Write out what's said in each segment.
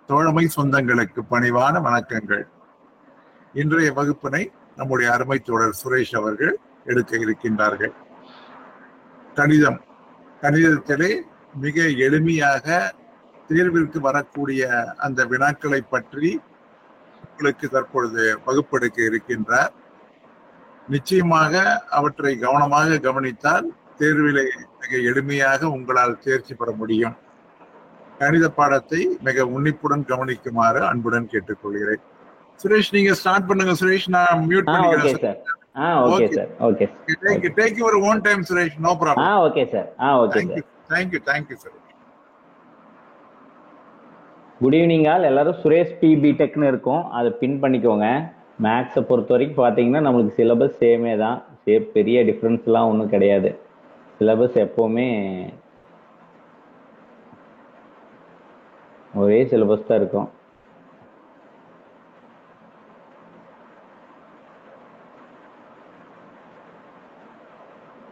தோழமை சொந்தங்களுக்கு பணிவான வணக்கங்கள். இன்றைய வகுப்பினை நம்முடைய அருமை தோழர் சுரேஷ் அவர்கள் எடுக்க இருக்கின்றார்கள். கணிதத்திலே மிக எளிமையாக தேர்விற்கு வரக்கூடிய அந்த வினாக்களை பற்றி உங்களுக்கு தற்பொழுது வகுப்பெடுக்க இருக்கின்றார். நிச்சயமாக அவற்றை கவனமாக கவனித்தால் தேர்விலே மிக எளிமையாக உங்களால் தேர்ச்சி பெற முடியும். கணித பாடத்தை மிக உன்னிப்புடன் கவனிக்குமாறு அன்புடன் கேட்டுக்கொள்கிறேன். சுரேஷ், நீங்க ஸ்டார்ட் பண்ணுங்க. சுரேஷ், நான் மியூட் பண்ணிக்கிறேன். Okay sir. Okay. Take your own time, Suresh. No problem. Okay sir. Okay sir. Thank you, Suresh. Good evening all. எல்லாரும் சுரேஷ் பி பிடெக்னு இருக்கும், அதை பின் பண்ணிக்கோங்க. மேக்ஸை பொறுத்த வரைக்கும் பார்த்தீங்கன்னா நம்மளுக்கு சிலபஸ் சேமே தான், பெரிய டிஃப்ரென்ஸ்லாம் ஒன்றும் கிடையாது. சிலபஸ் எப்போவுமே ஒரே சிலபஸ் தான் இருக்கும்.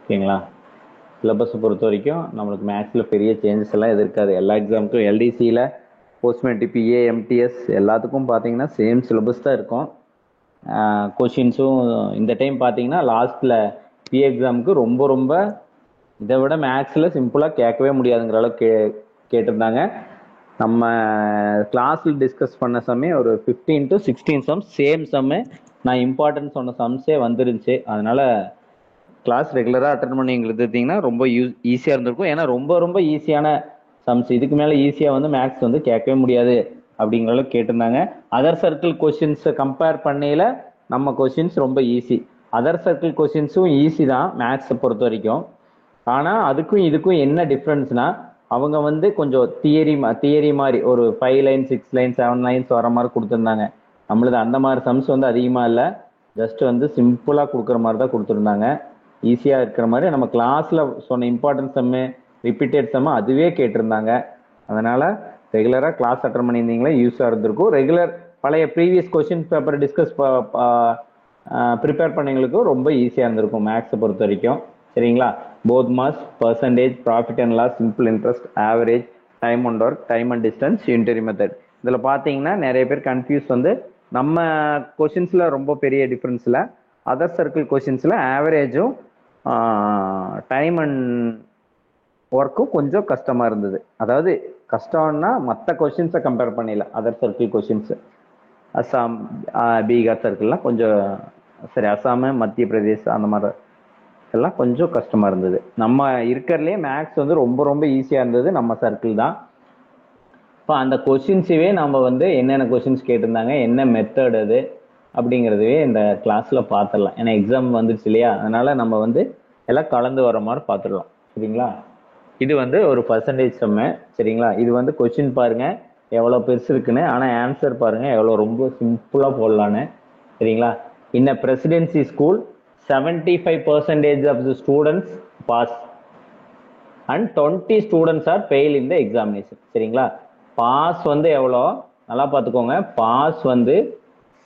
ஓகேங்களா? சிலபஸை பொறுத்த வரைக்கும் நம்மளுக்கு மேக்ஸில் பெரிய சேஞ்சஸ் எல்லாம் எதிர்க்காது. எல்லா எக்ஸாமுக்கும் எல்டிசியில் போஸ்ட்மெட்ரிக் பிஏ எம்டிஎஸ் எல்லாத்துக்கும் பார்த்தீங்கன்னா சேம் சிலபஸ் தான் இருக்கும். கொஷின்ஸும் இந்த டைம் பார்த்தீங்கன்னா லாஸ்ட்டில் பிஏ எக்ஸாமுக்கு ரொம்ப இதை விட மேக்ஸில் சிம்பிளாக கேட்கவே முடியாதுங்கிற அளவுக்கு கேட்டிருந்தாங்க. நம்ம கிளாஸில் டிஸ்கஸ் பண்ண சமயம் ஒரு 15 to 16 சம்ஸ் சேம் சம்மு, நான் இம்பார்ட்டன்ஸ் சொன்ன சம்ஸே வந்துருந்துச்சு. அதனால் கிளாஸ் ரெகுலராக அட்டன் பண்ணி எங்களுக்கு எடுத்தீங்கன்னா ரொம்ப ஈஸியாக இருந்திருக்கும். ஏன்னா ரொம்ப ஈஸியான சம்ஸ், இதுக்கு மேலே ஈஸியாக வந்து மேக்ஸ் வந்து கேட்கவே முடியாது அப்படிங்கிற அளவுக்கு கேட்டிருந்தாங்க. அதர் சர்க்கிள் கொஷின்ஸை கம்பேர் பண்ணையில் நம்ம கொஷின்ஸ் ரொம்ப ஈஸி. அதர் சர்க்கிள் கொஷின்ஸும் ஈஸி தான் மேக்ஸை பொறுத்த வரைக்கும். ஆனால் அதுக்கும் இதுக்கும் என்ன டிஃப்ரென்ஸ்னா, அவங்க வந்து கொஞ்சம் தியரி மாதிரி ஒரு 5 lines 6 lines 7 lines வர மாதிரி கொடுத்துருந்தாங்க. நம்மளது அந்த மாதிரி சம்ஸ் வந்து அதிகமாக இல்லை, ஜஸ்ட் வந்து சிம்பிளாக கொடுக்குற மாதிரி தான் கொடுத்துருந்தாங்க. ஈஸியாக இருக்கிற மாதிரி நம்ம கிளாஸில் சொன்ன இம்பார்ட்டன்ஸ் சம்மு ரிப்பீட்டட் சம்மு அதுவே கேட்டிருந்தாங்க. அதனால் ரெகுலராக கிளாஸ் அட்டன் பண்ணியிருந்தீங்களே யூஸாக இருந்திருக்கும். ரெகுலர் பழைய previous question paper discuss prepare பண்ணவங்களுக்கும் ரொம்ப ஈஸியாக இருந்திருக்கும் மேக்ஸை பொறுத்த வரைக்கும். சரிங்களா? Both marks, percentage, profit and loss, simple interest, average, time and work, time and distance, unitary method. இதில் பார்த்தீங்கன்னா நிறைய பேர் கன்ஃபியூஸ் வந்து நம்ம கொஷின்ஸில் ரொம்ப பெரிய டிஃப்ரென்ஸில் அதர் சர்க்கிள் கொஷின்ஸில் ஆவரேஜும் டைம் அண்ட் ஒர்க்கும் கொஞ்சம் கஷ்டமாக இருந்தது. அதாவது கஷ்டம்னா மற்ற கொஷின்ஸை கம்பேர் பண்ணல. Other circle questions Assam Bihar சர்க்கிள்லாம் கொஞ்சம் சரி, அஸ்ஸாமு மத்திய பிரதேஷ் அந்த மாதிரி எல்லாம் கொஞ்சம் கஷ்டமாக இருந்தது. நம்ம இருக்கிறதுலே மேக்ஸ் வந்து ரொம்ப ஈஸியாக இருந்தது நம்ம சர்க்கிள் தான். இப்போ அந்த கொஷின்ஸவே நம்ம வந்து என்னென்ன கொஷின்ஸ் கேட்டிருந்தாங்க, என்ன மெத்தட் அது அப்படிங்கிறதுவே இந்த கிளாஸில் பார்த்துடலாம். ஏன்னா எக்ஸாம் வந்துருச்சு இல்லையா, அதனால நம்ம வந்து எல்லாம் கலந்து வர மாதிரி பார்த்துடலாம். சரிங்களா? இது வந்து ஒரு பர்சன்டேஜ் சம்மு. சரிங்களா? இது வந்து கொஷின் பாருங்க எவ்வளோ பெருசு இருக்குன்னு, ஆனால் ஆன்சர் பாருங்க எவ்வளோ ரொம்ப சிம்பிளாக போடலான்னு. சரிங்களா? இன் அ presidency school 75% of the students pass and 20 students are fail in the examination. சரிங்களா? பாஸ் வந்து எவ்வளோ நல்லா பார்த்துக்கோங்க. பாஸ் வந்து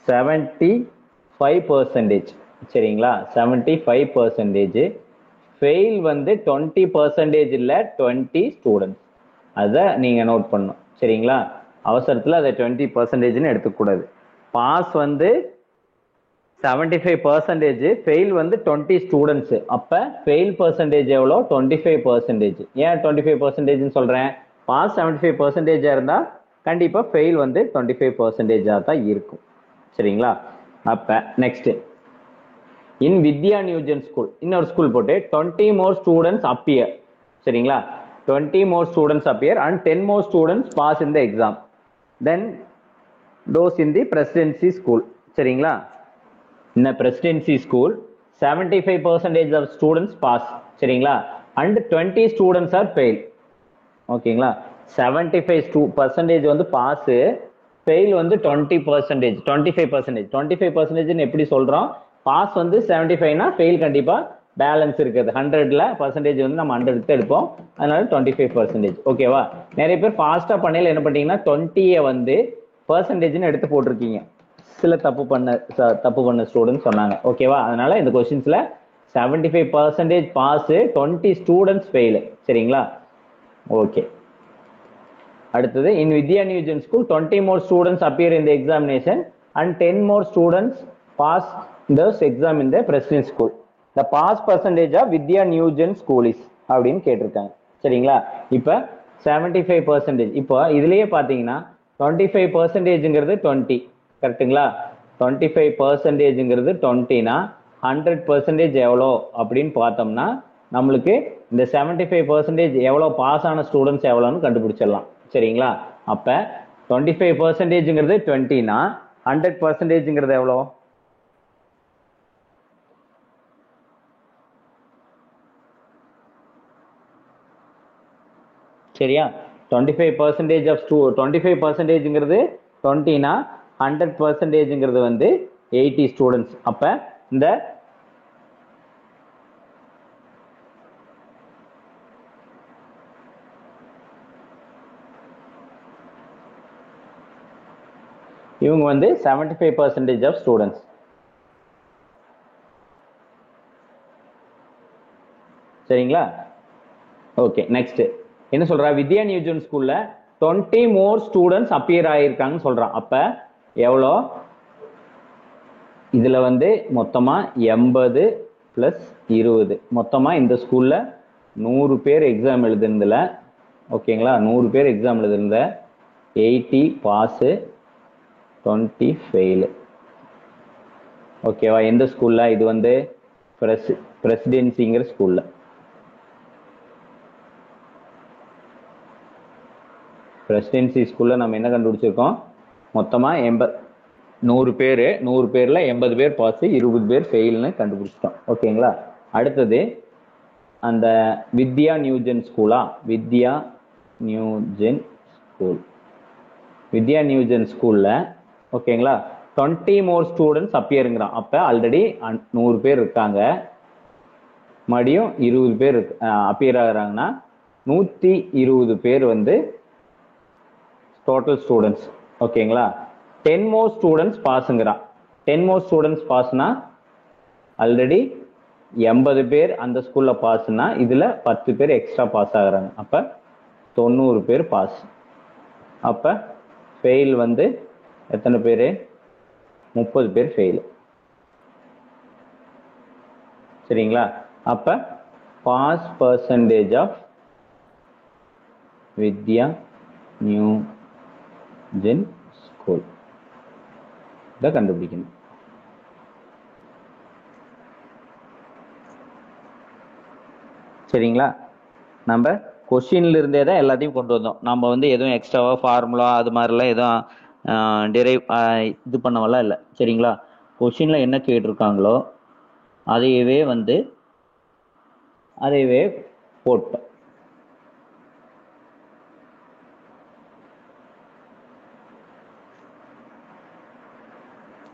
75%. சரிங்களா? 75%. ஃபெயில் வந்து 20% இல்லை, 20 ஸ்டூடெண்ட்ஸ். அதை நீங்கள் நோட் பண்ணணும். சரிங்களா? அவசரத்தில் அதை 20%ன்னு எடுத்துக்கூடாது. பாஸ் வந்து 75%, ஃபெயில் வந்து 20 ஸ்டூடெண்ட்ஸ். அப்போ ஃபெயில் பர்சன்டேஜ் எவ்வளோ? 25%. ஏன் 25%ன்னு சொல்கிறேன்? பாஸ் 75% இருந்தால் கண்டிப்பாக ஃபெயில் வந்து 25% தான் இருக்கும். சரிங்களா? அப்போ next in Vidya Newgen school, இன்னொரு ஸ்கூல் போட்டு 20 more students appear. சரிங்களா? 20 more students appear and 10 more students pass in the exam. Then those in the presidency school. சரிங்களா? In a presidency school 75% of students pass. சரிங்களா? and 20 students are fail. ஓகேங்களா? 75% வந்து pass, fail வந்து 20%, 25%. 25% எப்படி சொல்றோம்? Pass வந்து 75னா fail கண்டிப்பா balance இருக்குது. 100ல பர்சன்டேஜ் வந்து நம்ம 100 எடுப்போம், அதனால 25%. ஓகேவா? நிறைய பேர் ஃபாஸ்டா பண்ணையில என்ன பண்ணீங்கன்னா 20 வந்து பர்சன்டேஜ்னு எடுத்து போட்டிருக்கீங்க. சில தப்பு பண்ண ஸ்டூடெண்ட்ஸ் சொன்னாங்க. ஓகேவா? அதனால இந்த கொஸ்டின்ஸ்ல 75% பாஸ், 20 ஸ்டூடெண்ட்ஸ் ஃபெயில். சரிங்களா? ஓகே. அடுத்தது in Vidya New Gen School 20 more students appear in the examination and 10 more students pass this exam in the president's school. The pass percentage of Vidya New Gen School is அப்படின்னு கேட்டிருக்காங்க. சரிங்களா? இப்ப 75%. இப்போ இதுலயே பாத்தீங்கன்னா 25%ங்கிறது 20 கரெக்ட்டுங்களா? 25%ங்கிறது 20னா 100% எவ்வளோ அப்படின்னு பார்த்தோம்னா நம்மளுக்கு இந்த 75% எவ்வளோ பாஸ் ஆன ஸ்டூடெண்ட்ஸ் எவ்வளோன்னு கண்டுபிடிச்சிடலாம். சரிங்களா? அப்ப 25%ங்கிறது 20னா 100%ங்கிறது எவ்வளோ? சரியா? 25% of 25%ங்கிறது 20னா 100%ங்கிறது வந்து 80 ஸ்டூடெண்ட்ஸ். அப்ப இந்த இவங்க வந்து 75% of ஸ்டூடெண்ட்ஸ். சரிங்களா? ஓகே, நெக்ஸ்ட் என்ன சொல்றா? வித்யா நியூஜன் ஸ்கூல்ல 20 மோர் ஸ்டூடெண்ட்ஸ் அப்பியர் ஆயிருக்காங்கன்னு சொல்றான். அப்ப எவ்வளோ? இதுல வந்து மொத்தமா 80 பிளஸ் 20, மொத்தமா இந்த ஸ்கூல்ல 100 பேர் எக்ஸாம் எழுதுனதுல, ஓகேங்களா, 100 பேர் எக்ஸாம் எழுதுனதுல 80 பாஸ், 20 ஃபெயில். ஓகேவா? எந்த ஸ்கூல்ல? இது வந்து பிரசிடென்சிங்கிற ஸ்கூல்ல. பிரசிடென்சி ஸ்கூல்ல நம்ம என்ன கண்டுபிடிச்சிருக்கோம்? மொத்தமா 100 பேர்ல 80 பேர் பாஸ், 20 பேர் ஃபெயில்னு கண்டுபிடிச்சிட்டோம். ஓகேங்களா? அடுத்தது அந்த வித்யா நியூஜென் ஸ்கூலா? வித்யா நியூஜென் ஸ்கூல். வித்யா நியூஜென் ஸ்கூல்ல ஓகேங்களா 20 மோர் ஸ்டூடெண்ட்ஸ் அப்பியருங்கிறான். அப்ப ஆல்ரெடி 100 பேர் இருக்காங்க, மறுபடியும் 20 பேர் அப்பியர் ஆகுறாங்கன்னா 120 பேர் வந்து டோட்டல் ஸ்டூடெண்ட்ஸ். ஓகேங்களா? 10 மோர் ஸ்டூடெண்ட்ஸ் பாஸ்ங்கிறான். 10 மோர் ஸ்டூடெண்ட்ஸ் பாஸ்னா ஆல்ரெடி 80 பேர் அந்த ஸ்கூல்ல பாஸ்னா இதுல 10 பேர் எக்ஸ்ட்ரா பாஸ் ஆகுறாங்க. அப்ப 90 பேர் பாஸ். அப்ப ஃபெயில் வந்து எத்தனை பேரு? 30 பேர் ஃபெயில். சரிங்களா? அப்ப pass percentage of Vidya new gen school இதை கண்டுபிடிக்கணும். சரிங்களா? நம்ம கொஸ்டின்ல இருந்தே தான் எல்லாத்தையும் கொண்டு வந்தோம். நம்ம வந்து எதுவும் எக்ஸ்ட்ராவா ஃபார்முலா அது மாதிரிலாம் எதுவும் டிரைவ் இது பண்ணவெல்லாம் இல்லை. சரிங்களா? கொஸ்டின்ல என்ன கேட்டிருக்காங்களோ அதையவே போட்டோம்.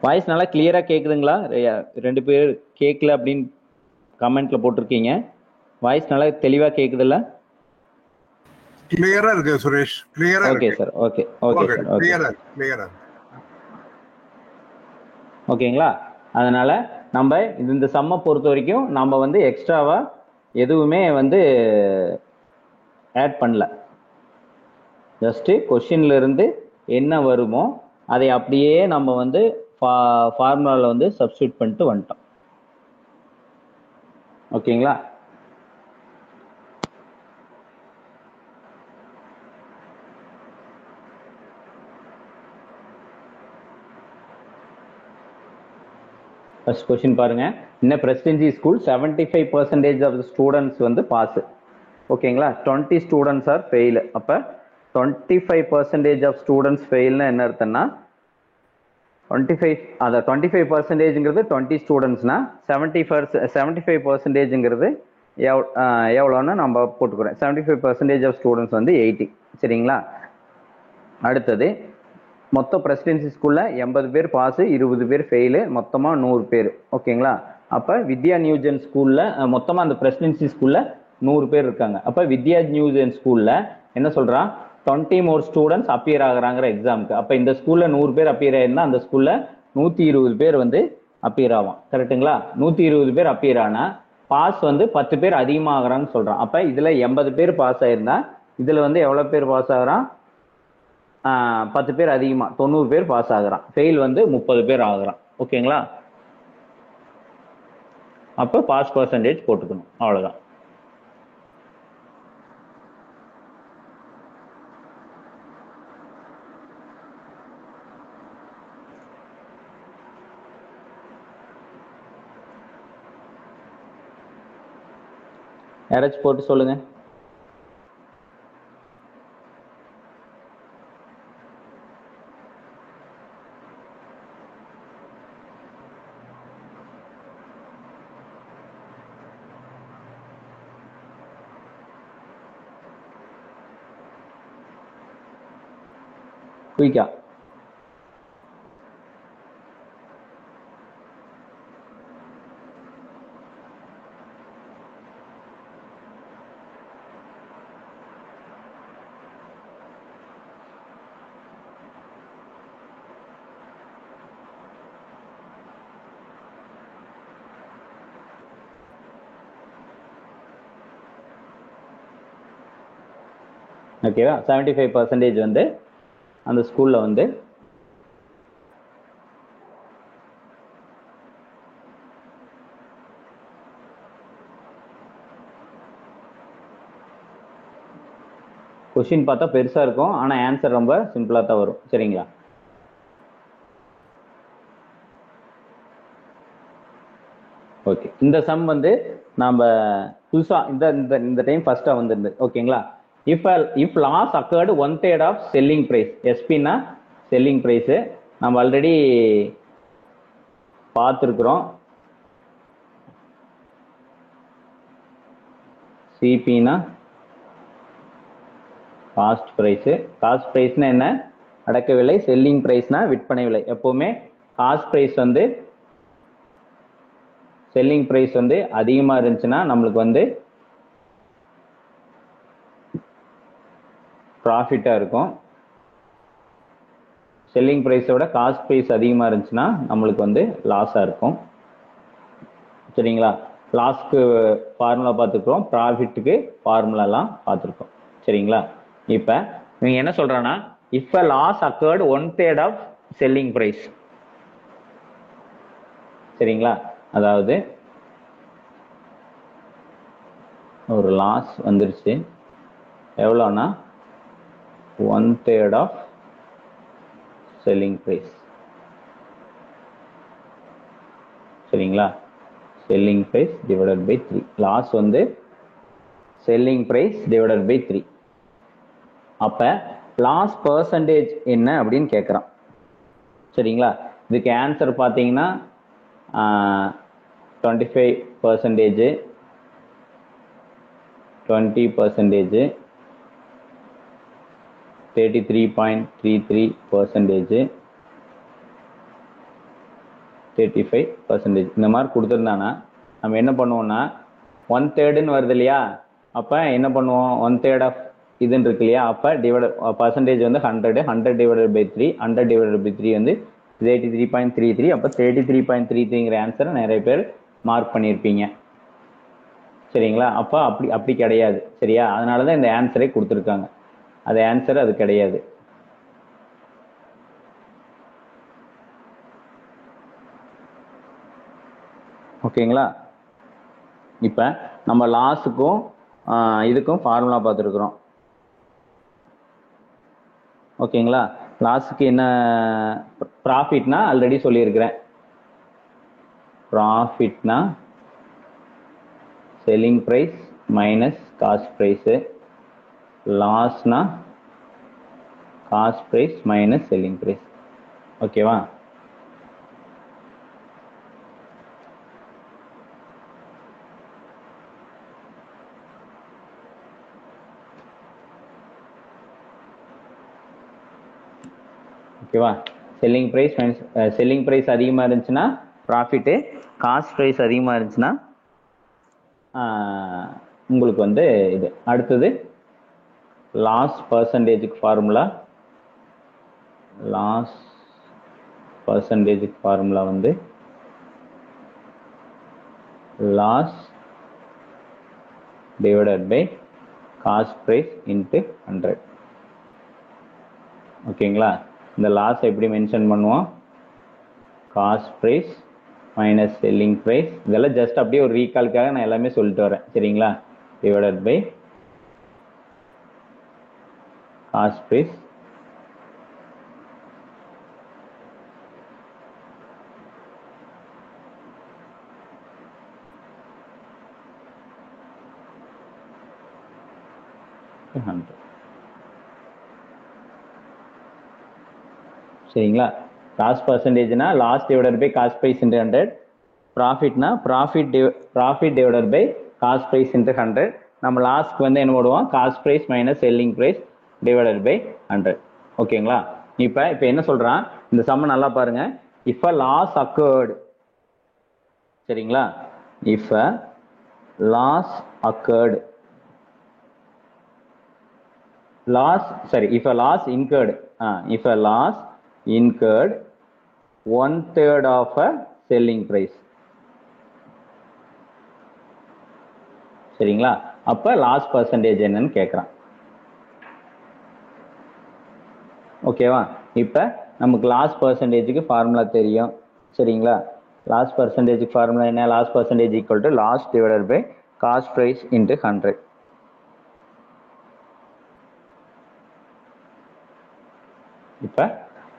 வாய்ஸ் நல்லா கிளியரா கேக்குதுங்களா? 2 பேர் கேட்கல அப்படின்னு கமெண்ட்ல போட்டிருக்கீங்க. வாய்ஸ் நல்லா தெளிவா கேக்குதுல்ல? கிளியரா இருக்கு சுரேஷ், கிளியரா இருக்கு. ஓகே சார், ஓகே சார், கிளியரா. ஓகேங்களா? அதனால நம்ம இந்த சம்மை பொறுத்த வரைக்கும் நம்ம வந்து எக்ஸ்ட்ராவா எதுவுமே வந்து ஆட் பண்ணல. ஜஸ்ட் கொஸ்டின்ல இருந்து என்ன வருமோ அதை அப்படியே நம்ம வந்து ஃபார்முலால வந்து சப்ஸ்டிட்யூட் பண்ணிட்டு வந்துட்டோம். ஓகேங்களா? ஃபர்ஸ்ட் கொஸ்டின் பாருங்க. இந்த presidency school 75% of the students வந்து பாஸ். ஓகேங்களா? 20 ஸ்டூடெண்ட்ஸ் ஆர் ஃபெயில். அப்ப 25% ஆஃப் ஸ்டூடெண்ட்ஸ் ஃபெயில்னா என்ன அர்த்தம்னா 25%ங்கிறது 20 ஸ்டூடெண்ட்ஸ்னா 75%ங்கிறது எவ்வளோன்னு நம்ம போட்டுக்கிறோம். 75% ஆஃப் ஸ்டூடெண்ட்ஸ் வந்து 80. சரிங்களா? அடுத்தது மொத்த பிரசிடென்சி ஸ்கூல்ல 80 பேர் பாஸ், 20 பேர் ஃபெயிலு, மொத்தமா 100 பேர். ஓகேங்களா? அப்ப வித்யா நியூஜென் ஸ்கூல்ல மொத்தமா அந்த பிரசிடென்சி ஸ்கூல்ல 100 பேர் இருக்காங்க. அப்ப வித்யா நியூஜென் ஸ்கூல்ல என்ன சொல்றான்? 20 மோர் ஸ்டூடெண்ட்ஸ் அப்பியர் ஆகுறாங்கிற எக்ஸாமுக்கு. அப்ப இந்த ஸ்கூல்ல 100 பேர் அப்பியர் ஆயிருந்தா அந்த ஸ்கூல்ல 120 பேர் வந்து அப்பியர் ஆகும். கரெக்டுங்களா? 120 பேர் அப்பியர் ஆனா பாஸ் வந்து 10 பேர் அதிகமா ஆகுறான்னு சொல்றான். அப்ப இதுல 80 பேர் பாஸ் ஆயிருந்தா இதுல வந்து எவ்வளவு பேர் பாஸ் ஆகுறான்? 10 பேர் அதிகமாக 90 பேர் பாஸ் ஆகுறான், ஃபெயில் வந்து 30 பேர் ஆகுறான். ஓகேங்களா? அப்போ பாஸ் பர்சன்டேஜ் போட்டுக்கணும், அவ்வளோதான். யாராச்சும் போட்டு சொல்லுங்க. குயிக்கா. ஓகேவா? 75% வந்து அந்த ஸ்கூல்ல வந்து கொஸ்டின் பார்த்தா பெருசா இருக்கும், ஆனா ஆன்சர் ரொம்ப சிம்பிளா தான் வரும். சரிங்களா? ஓகே, இந்த சம் வந்து நாம புதுசா இந்த இந்த டைம் ஃபர்ஸ்டா வந்திருந்து. ஓகேங்களா? If loss occurred 1/3 of selling price. எஸ்பின்னா செல்லிங் பிரைஸ் நம்ம ஆல்ரெடி பார்த்துருக்குறோம். சிபினா காஸ்ட் பிரைஸ். காஸ்ட் பிரைஸ்னா என்ன? அடக்க விலை. செல்லிங் பிரைஸ்னா விற்பனை விலை. எப்பவுமே காஸ்ட் பிரைஸ் வந்து செல்லிங் பிரைஸ் வந்து அதிகமா இருந்துச்சுன்னா நம்மளுக்கு வந்து ப்ராஃபிட்டா இருக்கும். செல்லிங் பிரைஸோட காஸ்ட் பிரைஸ் அதிகமா இருந்துச்சுன்னா நம்மளுக்கு வந்து லாஸா இருக்கும். சரிங்களா? லாஸ்க்கு ஃபார்முலா பார்த்துருக்கோம், ப்ராஃபிட்டுக்கு ஃபார்முலாலாம் பார்த்துருக்கோம். சரிங்களா? இப்போ நீங்க என்ன சொல்றான்னா, if a loss occurred 1/3 of selling price. சரிங்களா? அதாவது ஒரு லாஸ் வந்துருச்சு, எவ்வளோனா 1/3 ஆஃப் செல்லிங் பிரைஸ். சரிங்களா? Selling price divided by 3. Loss வந்து செல்லிங் பிரைஸ் டிவைடட் பை 3. அப்ப லாஸ் பர்சன்டேஜ் என்ன அப்படின்னு கேட்குறான். சரிங்களா? இதுக்கு ஆன்சர் பார்த்தீங்கன்னா 25%, 20%, 33.33%, 35% இந்த மாதிரி கொடுத்துருந்தானா நம்ம என்ன பண்ணுவோம்னா 1/3 வருது இல்லையா? அப்போ என்ன பண்ணுவோம், 1/3 ஆஃப் இதுன்னு இருக்கு இல்லையா? அப்போ பர்சன்டேஜ் வந்து 100 டிவைடட் பை 3. 100 டிவைடட் பை 3 வந்து 83.33. அப்போ 33.33ங்கிற ஆன்சரை நிறைய பேர் மார்க் பண்ணியிருப்பீங்க. சரிங்களா? அப்போ அப்படி கிடையாது. சரியா? அதனால தான் இந்த ஆன்சரை கொடுத்துருக்காங்க. அது ஆன்சர் அது கிடையாது. ஓகேங்களா? இப்போ நம்ம லாஸுக்கும் இதுக்கும் ஃபார்முலா பார்த்துருக்குறோம். ஓகேங்களா? லாஸுக்கு என்ன ப்ராஃபிட்னா ஆல்ரெடி சொல்லியிருக்கிறேன். ப்ராஃபிட்னா selling price minus cost price. லாஸ்னா cost price minus selling price. ஓகேவா? ஓகேவா? செல்லிங் ப்ரைஸ் செல்லிங் ப்ரைஸ் அதிகமாக இருந்துச்சுன்னா ப்ராஃபிட்டு, காஸ்ட் ப்ரைஸ் அதிகமாக இருந்துச்சுன்னா உங்களுக்கு வந்து இது. அடுத்தது லாஸ் பர்சன்டேஜுக்கு ஃபார்முலா. லாஸ் பர்சன்டேஜுக்கு ஃபார்முலா வந்து loss divided by cost price into 100. ஓகேங்களா? இந்த லாஸ் எப்படி மென்ஷன் பண்ணுவோம்? Cost price minus selling price. இதெல்லாம் ஜஸ்ட் அப்படியே ஒரு ரீகால்க்காக நான் எல்லாமே சொல்லிட்டு வரேன். சரிங்களா? டிவைடட் பை காஸ்ட் ப்ரைஸ் சரிங்களா? லாஸ் பர்சன்டேஜ்னா loss divided by cost price into 100. ப்ராஃபிட்னா profit divided by cost price into 100. நம்ம லாஸ்க்கு வந்து என்ன போடுவோம்? Cost price minus selling price divided by 100. ஓகேங்களா? இப்போ என்ன சொல்றான்? இந்த சம்ம நல்லா பாருங்க. இஃப் அ லாஸ் அக்கர்டு, சரிங்களா? If a loss occurred, if a loss incurred, if a loss incurred 1/3 of a selling price, சரிங்களா? அப்ப லாஸ் பர்சன்டேஜ் என்னன்னு கேட்கறான். ஓகேவா? இப்ப நமக்கு லாஸ் பர்சன்டேஜுக்கு ஃபார்முலா தெரியும். சரிங்களா? லாஸ் பர்சன்டேஜுக்கு ஃபார்முலா என்ன? Loss percentage equal to loss divided by cost price into 100. இப்ப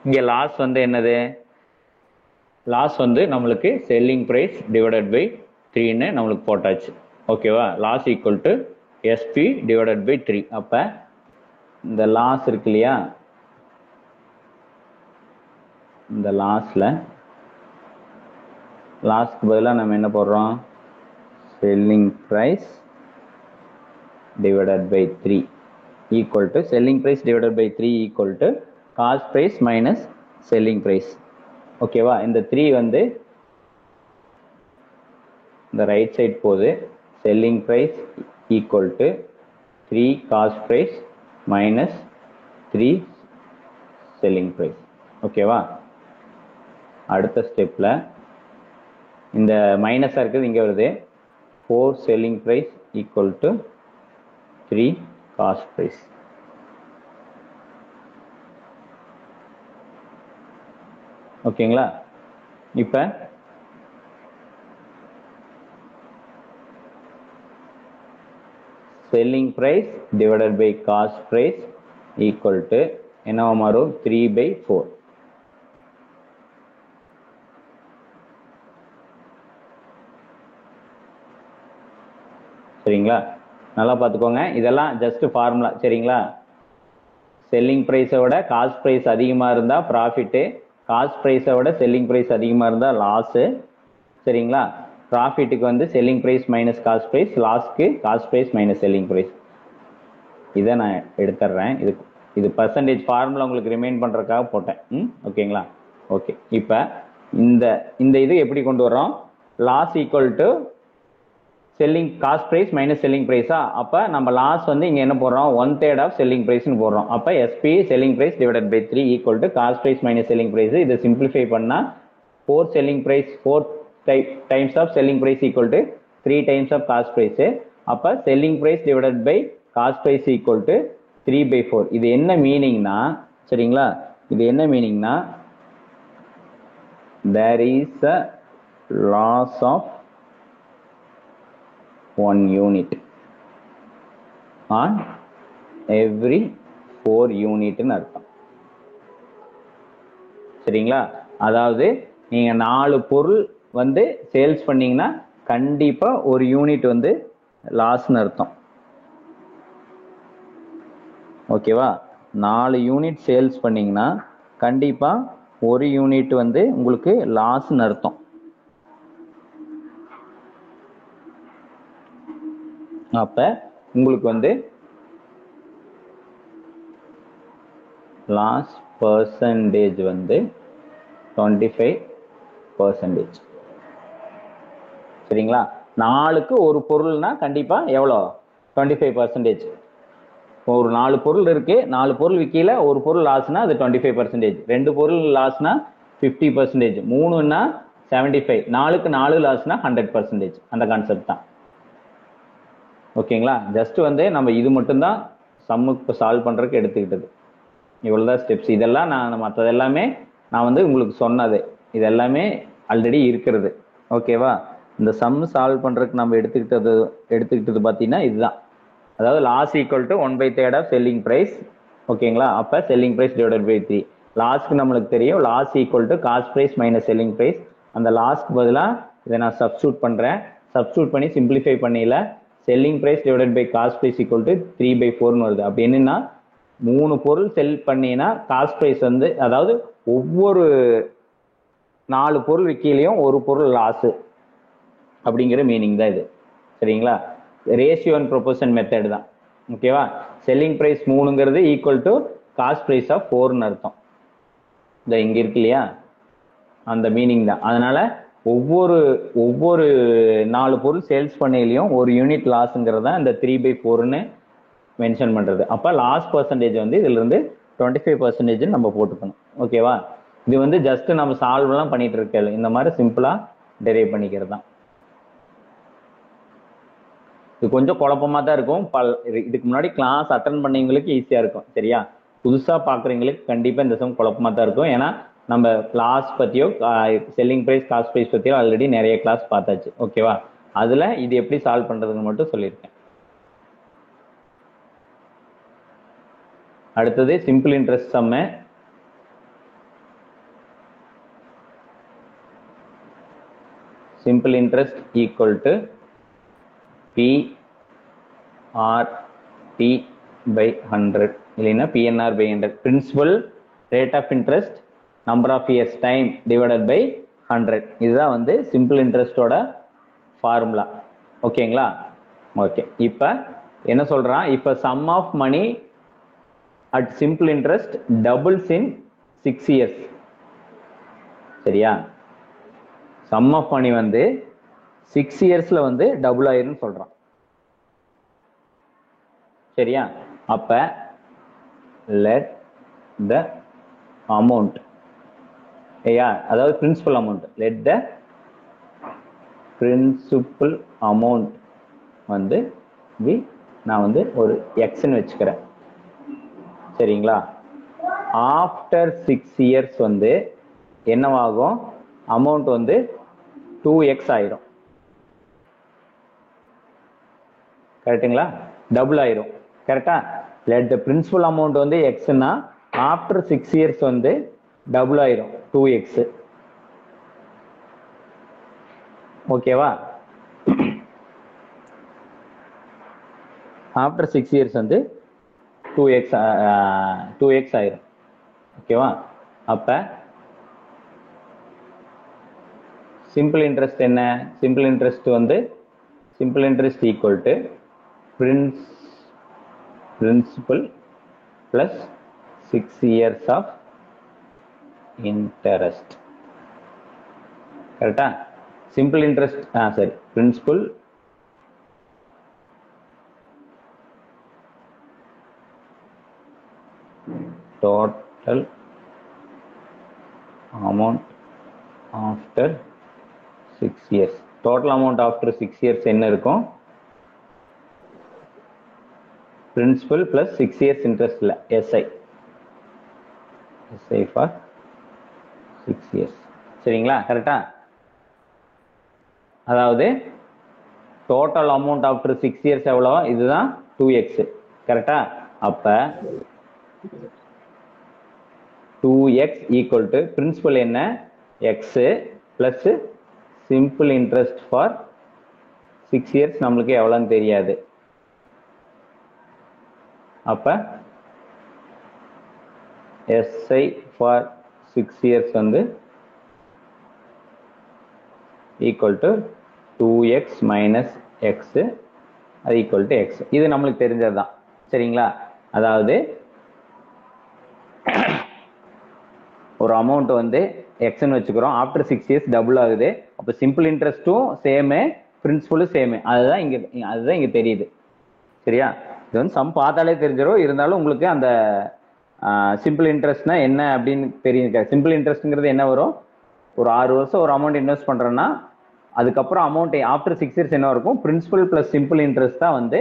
இங்க லாஸ் வந்து என்னது? லாஸ் வந்து நம்மளுக்கு செல்லிங் பிரைஸ் டிவைடட் பை 3ன்னு நம்மளுக்கு போட்டாச்சு. ஓகேவா? Loss equal to SP divided by 3. அப்ப இந்த லாஸ் இருக்கு இல்லையா? இந்த லாஸ்க்கு பதிலாக நம்ம என்ன போடுறோம்? Selling price divided by 3 equal to selling price divided by 3 equal to cost price minus selling price. ஓகேவா? இந்த 3 வந்து இந்த ரைட் சைட் போகுது. Selling price equal to 3 cost price minus 3 selling price. ஓகேவா? அடுத்த ஸ்டெப்ல இந்த மைனஸா இருக்குது இங்க வருது. 4 selling price equal to 3 cost price. ஓகேங்களா? இப்ப selling price divided by cost price equal to என்னவா மாறும்? 3/4. சரிங்களா? நல்லா பார்த்துக்கோங்க. இதெல்லாம் ஜஸ்ட் ஃபார்முலா. சரிங்களா? செல்லிங் பிரைஸை விட காஸ்ட் பிரைஸ் அதிகமா இருந்தா ப்ராஃபிட்டு, காஸ்ட் பிரைஸை விட செல்லிங் பிரைஸ் அதிகமா இருந்தா லாஸு. சரிங்களா? ப்ராஃபிட்டுக்கு வந்து selling price minus cost price, லாஸ்க்கு cost price minus selling price. இதை நான் எடுத்துடுறேன். இது பர்சன்டேஜ் ஃபார்முலா உங்களுக்கு ரிமைண்ட் பண்றதுக்காக போட்டேன். ஓகேங்களா? ஓகே. இப்போ இந்த இது எப்படி கொண்டு வரோம்? Loss equal to selling cost price minus selling பிரைஸா? அப்ப நம்ம லாஸ் வந்து இங்க என்ன போடுறோம்? 1/3 ஆஃப் செல்லிங் பிரைஸ்னு போடுறோம். அப்ப SP selling price divided by 3 equal to cost price minus selling price. இதை சிம்பிளிஃபை பண்ணா 4 selling price 4 times of selling price equal to 3 times of cost price. அப்ப selling price divided by cost price equal to 3/4. இது என்ன மீனிங்னா, சரிங்களா? இது என்ன மீனிங்னா, there is a loss of 1 unit on every 4 யூனிட்னு அர்த்தம். சரிங்களா? அதாவது நீங்க 4 பொருள் வந்து சேல்ஸ் பண்ணீங்கன்னா கண்டிப்பா ஒரு யூனிட் வந்து லாஸ்னு அர்த்தம். ஓகேவா? 4 யூனிட் சேல்ஸ் பண்ணீங்கன்னா கண்டிப்பா ஒரு யூனிட் வந்து உங்களுக்கு லாஸ்னு அர்த்தம். அப்ப உங்களுக்கு வந்து லாஸ் பர்சன்டேஜ் வந்து 25%. சரிங்களா? 4க்கு ஒரு பொருள்னா கண்டிப்பா எவ்வளோ? 25%. ஒரு 4 பொருள் இருக்கு, 4 பொருள் விற்கல, ஒரு பொருள் லாஸ்னா அது 25%. 2 பொருள் லாஸ்னா 50%, 3ன்னா 75, 4க்கு 4 லாஸ்னா 100%. அந்த கான்செப்ட் தான். ஓகேங்களா? ஜஸ்ட் வந்து நம்ம இது மட்டும்தான் சம்முக்கு சால்வ் பண்றதுக்கு எடுத்துக்கிட்டது. இவ்வளவுதான் ஸ்டெப்ஸ். இதெல்லாம் நான் மற்றது எல்லாமே நான் வந்து உங்களுக்கு சொன்னது. இது எல்லாமே ஆல்ரெடி இருக்கிறது. ஓகேவா? இந்த சம் சால்வ் பண்றதுக்கு நம்ம எடுத்துக்கிட்டது பார்த்தீங்கன்னா இதுதான். அதாவது loss equal to 1/3 of selling price. ஓகேங்களா? அப்ப செல்லிங் பிரைஸ் டிவைடட் பை 3. லாஸ்க்கு நம்மளுக்கு தெரியும் loss equal to cost price minus selling price. அந்த லாஸ்க்கு பதிலாக இதை நான் சப்ஸ்டியூட் பண்றேன். சப்ஸ்டியூட் பண்ணி சிம்பிளிஃபை பண்ணியில selling price divided by cost price equal to 3/4 வருது. அப்படி என்னன்னா 3 பொருள் செல் பண்ணினா காஸ்ட் பிரைஸ் வந்து, அதாவது ஒவ்வொரு 4 பொருள் விற்கிலையும் ஒரு பொருள் லாஸ் அப்படிங்கிற மீனிங் தான் இது. சரிங்களா? ரேஷியோ அண்ட் ப்ரொபோர்ஷன் மெத்தட் தான். ஓகேவா? செல்லிங் பிரைஸ் 3ங்கிறது equal to cost price of 4ன்னு அர்த்தம். இந்த இங்க இருக்கு இல்லையா, அந்த மீனிங் தான். அதனால ஒவ்வொரு 4 பொருள் சேல்ஸ் பண்ணையிலையும் ஒரு யூனிட் லாஸ்ங்கிறத இந்த 3/4ன்னு மென்ஷன் பண்றது. அப்ப லாஸ் பர்சன்டேஜ் வந்து இதுல இருந்து 25% நம்ம போட்டுக்கணும். ஓகேவா? இது வந்து ஜஸ்ட் நம்ம சால்வ் எல்லாம் பண்ணிட்டு இருக்கல, இந்த மாதிரி சிம்பிளா டெரைவ் பண்ணிக்கிறது தான். இது கொஞ்சம் குழப்பமா தான் இருக்கும். இதுக்கு முன்னாடி கிளாஸ் அட்டன் பண்ணவங்களுக்கு ஈஸியா இருக்கும். சரியா? புதுசா பாக்குறவங்களுக்கு கண்டிப்பா இந்த சம் குழப்பமா தான் இருக்கும். ஏன்னா நம்ம கிளாஸ் பத்தியோ செல்லிங் பிரைஸ் காஸ்ட் பிரைஸ் பத்தியோ ஆல்ரெடி நிறைய கிளாஸ் பார்த்தாச்சு. ஓகேவா? அதுல இது எப்படி சால்வ் பண்றதுன்னு மட்டும் சொல்லியிருக்கேன். அடுத்தது simple interest sum. Simple interest equal to PRT by 100 இல்லைன்னா PNR by 100. Principal rate of interest number of years time divided by 100. இதுதான் வந்து சிம்பிள் இன்ட்ரெஸ்டோட ஃபார்முலா. ஓகேங்களா? ஓகே. இப்ப என்ன சொல்றான், இப்ப sum of money at simple interest doubles in 6 years. சரியா? சம் ஆஃப் மணி வந்து 6 yearsல வந்து டபுள் ஆயிருன்னு சொல்றான். சரியா? அப்ப let the amount, அதாவது principal amount, let the principal amount வந்து நான் வந்து ஒரு எக்ஸ்ன்னு வச்சுக்கிறேன். சரிங்களா? ஆஃப்டர் 6 years வந்து என்னவாகும், அமௌண்ட் வந்து 2x ஆயிரும். கரெக்டுங்களா? டபுள் ஆயிரும். கரெக்டா? லெட் த பிரின்சிபல் அமௌண்ட் வந்து எக்ஸ்னா ஆஃப்டர் 6 years வந்து டபுள் ஆயிரும் 2x. ஓகேவா? ஆஃப்டர் 6 years வந்து 2x ஆயிரும். ஓகேவா? அப்ப சிம்பிள் இன்ட்ரெஸ்ட் என்ன? சிம்பிள் இன்ட்ரெஸ்ட் வந்து simple interest equal to principal plus 6 years of interest. கரெக்டா? சிம்பிள் இன்ட்ரெஸ்ட் சரி, principal total amount after 6 years. Total amount after 6 years என்ன இருக்கும்? Principal plus 6 years interest இல்ல, SI for 6 years. சரிங்களா? கரெக்டா? அதாவது total amount after 6 years எவ்வளவு? இதுதான் 2x. கரெக்டா? அப்ப 2x equal to பிரின்சிபல் என்ன? x plus simple interest for 6 years நம்மளுக்கு எவ்வளவுன்னு தெரியாது. அப்ப SI for 6 years வந்து equal to 2x minus x, அது equal to x. இது நம்மளுக்கு தெரிஞ்சதுதான். சரிங்களா? அதாவது ஒரு அமௌண்ட் வந்து எக்ஸ்ன்னு வச்சுக்கிறோம், ஆஃப்டர் 6 years டபுள் ஆகுது. அப்ப சிம்பிள் இன்ட்ரெஸ்டும் சேமு, பிரின்சிபலும் சேமு. அதுதான் இங்க தெரியுது. சரியா? இது வந்து சம் பார்த்தாலே தெரிஞ்சிடும். இருந்தாலும் உங்களுக்கு அந்த சிம்பிள் இன்ட்ரெஸ்ட்னா என்ன அப்படின்னு தெரியுங்க. சிம்பிள் இன்ட்ரெஸ்ட்ங்கிறது என்ன வரும், ஒரு 6 வருஷம் ஒரு அமௌண்ட் இன்வெஸ்ட் பண்றேன்னா அதுக்கப்புறம் அமௌண்ட் ஆஃப்டர் 6 years என்ன இருக்கும், பிரின்சிபல் பிளஸ் சிம்பிள் இன்ட்ரெஸ்ட் தான் வந்து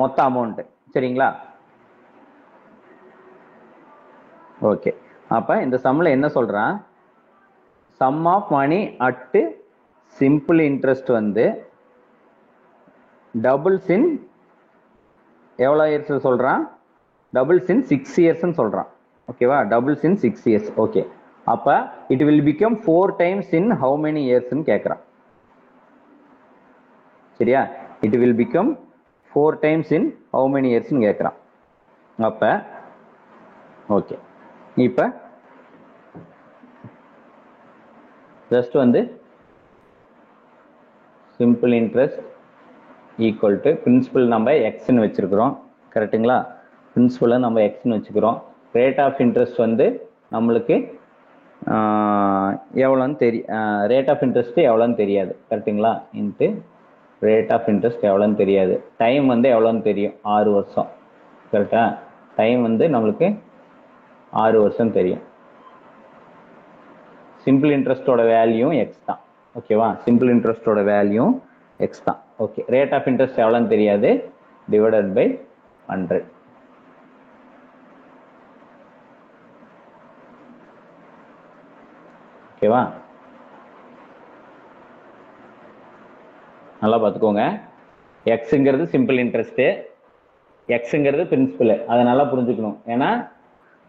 மொத்த அமௌண்ட். சரிங்களா? ஓகே, அப்ப இந்த சம்ல என்ன சொல்றான், sum of money at simple interest வந்து டபுள்ஸ் இன் எவ்வளோ இயர்ஸ் சொல்றான், டபுள்ஸ் இன் 6 years சொல்றான். ஓகேவா, டபுள்ஸ் இன் 6 years. ஓகே, அப்ப it will become 4 times in how many years கேட்கறான். சரியா, it will become 4 times in how many years கேட்கறான். அப்ப ஓகே, இப்ப ஜஸ்ட் வந்து simple interest equal to principal நம்ம எக்ஸ்ன்னு வச்சிருக்கிறோம். கரெக்டுங்களா, பிரின்சிபலை நம்ம எக்ஸ்ன்னு வச்சுக்கிறோம். ரேட் ஆஃப் இன்ட்ரெஸ்ட் வந்து நம்மளுக்கு எவ்வளோன்னு ரேட் ஆஃப் இன்ட்ரெஸ்ட் எவ்வளோன்னு தெரியாது. கரெக்டுங்களா, இன்ட்டு ரேட் ஆஃப் இன்ட்ரெஸ்ட் எவ்வளோன்னு தெரியாது. டைம் வந்து எவ்வளோன்னு தெரியும், 6 வருஷம். கரெக்டா, டைம் வந்து நம்மளுக்கு 6 வருஷம் தெரியும். சிம்பிள் இன்ட்ரெஸ்டோட வேல்யூ எக்ஸ் தான். ஓகேவா, சிம்பிள் இன்ட்ரெஸ்டோட வேல்யூ எக்ஸ் தான். ஓகே, ரேட் ஆஃப் இன்ட்ரெஸ்ட் எவ்வளோன்னு தெரியாது, டிவைடட் பை 100. ஓகேவா, நல்லா பார்த்துக்கோங்க. எக்ஸுங்கிறது சிம்பிள் இன்ட்ரெஸ்ட், எக்ஸுங்கிறது பிரின்சிபல். அதை நல்லா புரிஞ்சுக்கணும். ஏன்னா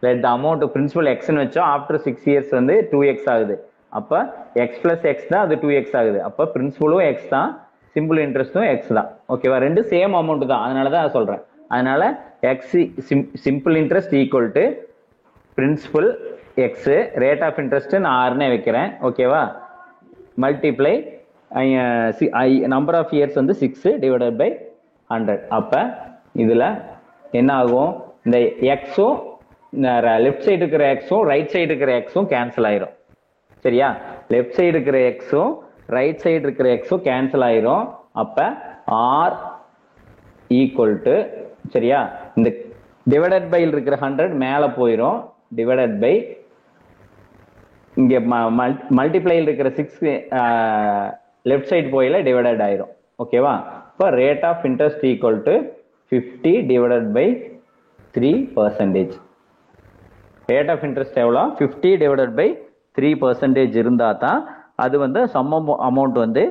லெட் த அமௌண்ட் பிரின்சிபல் எக்ஸ்ன்னு வச்சோம், ஆஃப்டர் 6 years வந்து 2x ஆகுது. அப்போ எக்ஸ் பிளஸ் எக்ஸ் தான், அது 2x ஆகுது. அப்போ பிரின்சிபலும் எக்ஸ் தான், சிம்பிள் இன்ட்ரெஸ்டும் எக்ஸ் தான். ஓகேவா, ரெண்டு சேம் அமௌண்ட் தான், அதனால தான் சொல்றேன். அதனால x simple interest equal to principal x, rate of interest நான் 6 வைக்கிறேன். ஓகேவா, மல்டிப்ளை நம்பர் ஆஃப் இயர்ஸ் வந்து 6 டிவைடட் பை 100. அப்ப இதுல என்ன ஆகும், இந்த எக்ஸும் லெஃப்ட் சைடு இருக்கிற எக்ஸும் ரைட் சைடு இருக்கிற எக்ஸும் கேன்சல் ஆயிரும். சரியா, லெஃப்ட் சைடு இருக்கிற எக்ஸும் ரைட் சைடு இருக்கிற எக்ஸும் கேன்சல் ஆயிரும். அப்ப ஆர் ஈக்குவல் டு, சரியா, இந்த டிவைடட் பை இருக்கிற 100 மேல போயிரும், டிவைடட் பை இங்க மல்டிப்ளைல இருக்கிற 6 லெஃப்ட் சைடு போயில டிவைடட் ஆயிரும். ஓகேவா, இப்போ rate of interest equal to 50 divided by 3%. Rate of interest எவ்வளோ, 50 டிவைடட் பை 3% இருந்தா தான் அது வந்து சம் அமௌண்ட் வந்து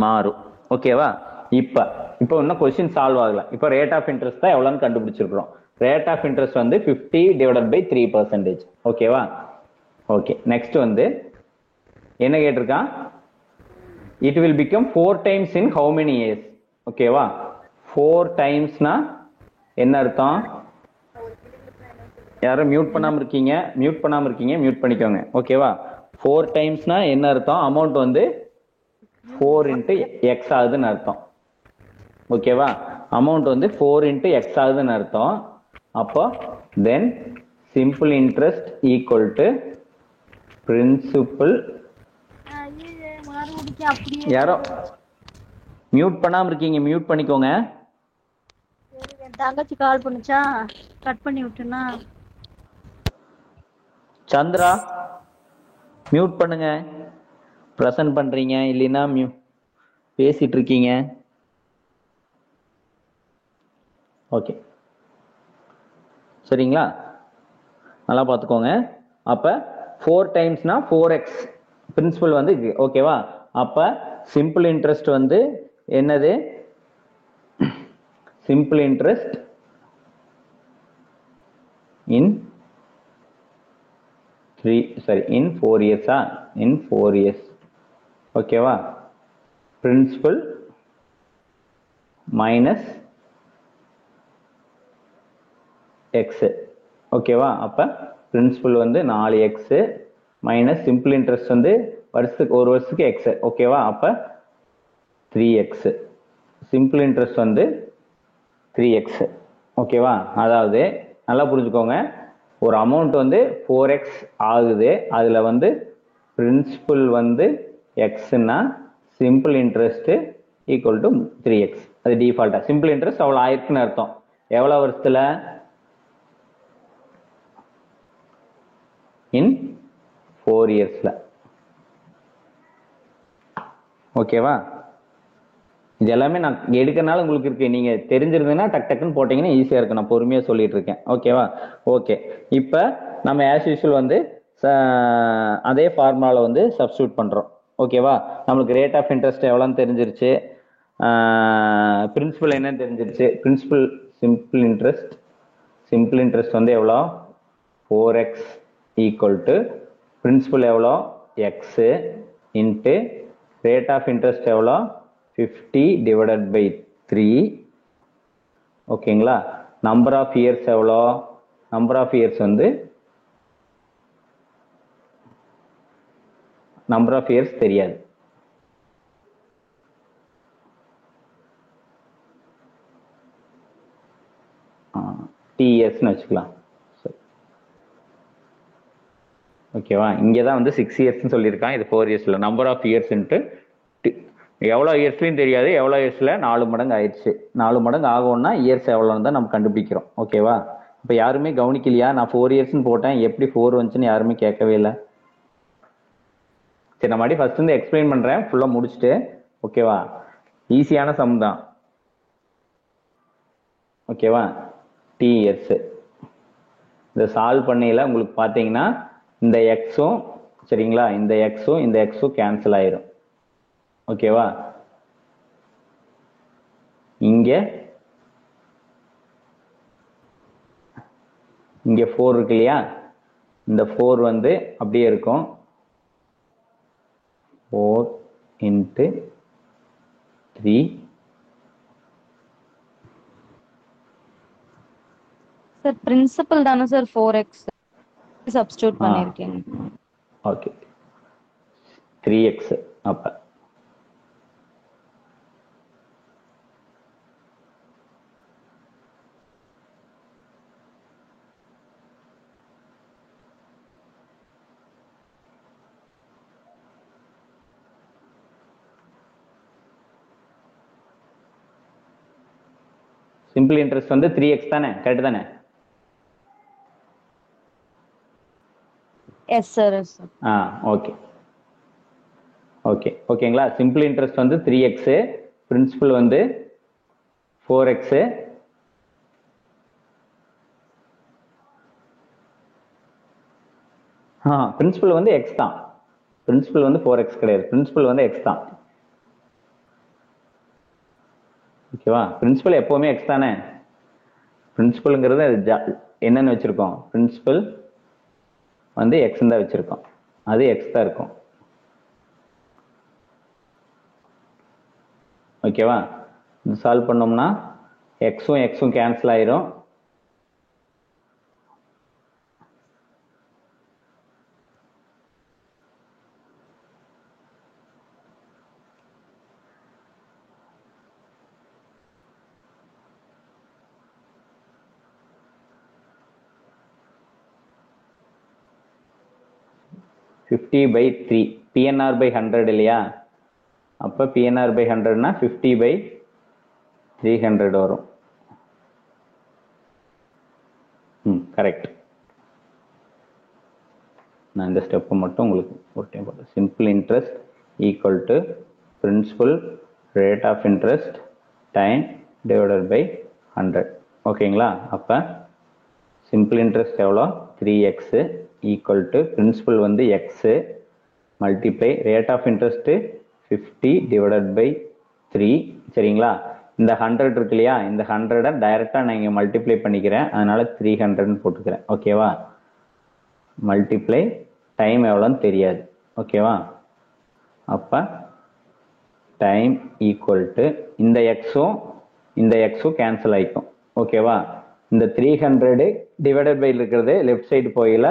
மாறும். ஓகேவா, இப்போ இன்னும் கொஸ்டின் சால்வ் ஆகல. இப்போ ரேட் ஆஃப் இன்ட்ரெஸ்ட் தான் எவ்வளோன்னு கண்டுபிடிச்சிருக்கிறோம். ரேட் ஆஃப் இன்ட்ரெஸ்ட் வந்து 50 டிவைடட் பை 3%. ஓகேவா, ஓகே, நெக்ஸ்ட் வந்து என்ன கேட்டிருக்கான், it will become 4 times in how many years. ஓகேவா, 4 timesனா என்ன அர்த்தம், யாரும் மியூட் பண்ணாம இருக்கீங்க, மியூட் பண்ணிக்கோங்க. ஓகேவா, 4 timesனா என்ன அர்த்தம், அமௌண்ட் வந்து 4 into x ஆகுதுன்னு அர்த்தம். ஓகேவா, அமௌண்ட் வந்து 4 into x ஆகுதுன்னு அர்த்தம். அப்போ then simple interest equal to principal. யாரோ மியூட் பண்ணாம இருக்கீங்க, மியூட் பண்ணிக்கோங்க. தங்கச்சி கால் பண்ணுச்சா, கட் பண்ணி விட்டுனா. சந்திரா மியூட் பண்ணுங்க, பிரசன்ட் பண்றீங்க இல்லைன்னா பேசிட்டு இருக்கீங்க. ஓகே, சரிங்களா, நல்லா பார்த்துக்கோங்க. அப்ப 4 timesனா 4x பிரின்சிபல் வந்து. ஓகேவா, அப்ப சிம்பிள் இன்ட்ரெஸ்ட் வந்து என்னது, simple interest in 4 years, in 4 years. ஓகேவா, பிரின்சிபல் மைனஸ் எக்ஸ். ஓகேவா, அப்ப பிரின்சிபல் வந்து 4x மைனஸ் சிம்பிள் இன்ட்ரெஸ்ட் வந்து ஒரு வருஷத்துக்கு எக்ஸ். ஓகேவா, அப்ப 3x, சிம்பிள் இன்ட்ரெஸ்ட் வந்து 3x. ஓகேவா, அதாவது நல்லா புரிஞ்சுக்கோங்க, ஒரு அமௌண்ட் வந்து 4x ஆகுது, அதுல வந்து பிரின்சிபல் வந்து எக்ஸ்னா simple interest equal to 3x. அது டிஃபால்ட்டா சிம்பிள் இன்ட்ரெஸ்ட் அவ்வளோ ஆயிருக்குன்னு அர்த்தம். எவ்வளவு வருஷத்துல, இன் 4 yearsல. ஓகேவா, இது எல்லாமே நான் எடுக்கிறனால உங்களுக்கு இருக்கு, நீங்க தெரிஞ்சிருந்தீங்கன்னா டக்குன்னு போட்டீங்கன்னா ஈஸியா இருக்கு. நான் பொறுமையா சொல்லிட்டு இருக்கேன். ஓகேவா, ஓகே, இப்ப நம்ம ஆஸ் யூஷுவல் வந்து அதே ஃபார்முலாவில் வந்து சப்ஸ்டியூட் பண்ணுறோம். ஓகேவா? நம்மளுக்கு ரேட் ஆஃப் இன்ட்ரெஸ்ட் எவ்வளோன்னு தெரிஞ்சிருச்சு, பிரின்சிபல் என்னன்னு தெரிஞ்சிருச்சு. பிரின்சிபல் சிம்பிள் இன்ட்ரெஸ்ட் வந்து எவ்வளோ, 4x ஈக்குவல் டு பிரின்சிபல் எவ்வளோ x into rate of interest எவ்வளோ 50 டிவைடட் பை 3. ஓகேங்களா? நம்பர் ஆஃப் இயர்ஸ் எவ்வளோ, நம்பர் ஆஃப் இயர்ஸ் வந்து நம்பர் ஆஃப் இயர்ஸ் தெரியாது. டிஎஸ்ன்னு வச்சுக்கலாம். ஓகேவா? இங்கே தான் வந்து 6 இயர்ஸ்ன்னு சொல்லியிருக்கான், இது 4 இயர்ஸில். நம்பர் ஆஃப் இயர்ஸ்ன்ட்டு எவ்வளோ இயர்ஸ்லையும் தெரியாது, எவ்வளோ இயர்ஸில் 4 மடங்கு ஆயிடுச்சு. 4 மடங்கு ஆகும்னா இயர்ஸ் எவ்வளோன்னு தான் நம்ம கண்டுபிடிக்கிறோம். ஓகேவா? இப்போ யாருமே கவனிக்கலையா? நான் 4 இயர்ஸ்ன்னு போட்டேன், எப்படி 4 வந்துச்சுன்னு யாருமே கேட்கவே இல்லை. சரி, நான் மறுபடியும் ஃபர்ஸ்ட் வந்து எக்ஸ்பிளைன் பண்ணுறேன், ஃபுல்லாக முடிச்சுட்டு. ஓகேவா? ஈஸியான சம் தான். ஓகேவா? டிஎஸ் இதை சால்வ் பண்ணையில் உங்களுக்கு பார்த்தீங்கன்னா இந்த எக்ஸும், சரிங்களா, இந்த எக்ஸும் கேன்சல் ஆயிரும். ஓகேவா? இங்க 4 இருக்கு இல்லையா, இந்த 4 வந்து அப்படியே இருக்கும். 4 இன்ட்டு 3 சார் பிரின்சிபல் தானே சார் 4x சப்ஸ்டிட்யூட் பண்ணிருக்கேன். Okay, 3x. அப்ப சிம்பிள் இன்ட்ரெஸ்ட் வந்து 3x தானே, கரெக்ட் தானே? Yes sir, yes sir. Okay okay ஓகேங்களா. சிம்பிள் இன்ட்ரெஸ்ட் வந்து 3x, பிரின்சிபல் வந்து 4x. பிரின்சிபல் வந்து x தான், பிரின்சிபல் வந்து 4x கிடையாது, பிரின்சிபல் வந்து x தான். ஓகேவா? பிரின்சிபல் எப்பவுமே x தானே. பிரின்சிபல்ங்கிறது என்னன்னு வச்சிருக்கோம், பிரின்சிபல் வந்து x தான் வச்சிருக்கோம், அது x தான் இருக்கும். ஓகேவா? இது சால்வ் பண்ணோம்னா எக்ஸும் கேன்சல் ஆயிரும். ஃபிஃப்டி பை 3 பிஎன்ஆர் பை 100 இல்லையா? அப்போ பிஎன்ஆர் பை 100னா 50 பை 300 வரும். கரெக்ட். நான் இந்த ஸ்டெப்பை மட்டும் உங்களுக்கு ஒரு டைம் போட்டேன். Simple interest equal to principal rate of interest time divided by 100. ஓகேங்களா? அப்போ சிம்பிள் இன்ட்ரெஸ்ட் எவ்வளோ, 3x ஈக்குவல் டு பிரின்சிபல் வந்து x multiply rate of interest 50 divided by 3. சரிங்களா? இந்த 100 இருக்கு இல்லையா, இந்த 100 டைரக்டா நான் இங்க மல்டிப்ளை பண்ணிக்கிறேன், அதனால 300 போட்டுக்கிறேன். ஓகேவா? மல்டிப்ளை டைம் எவ்வளோன்னு தெரியாது. ஓகேவா? அப்ப டைம் ஈக்குவல் டு இந்த எக்ஸும் கேன்சல் ஆயிக்கும். ஓகேவா? இந்த 300 டிவைடட் பை இருக்கிறது லெஃப்ட் சைடு போயில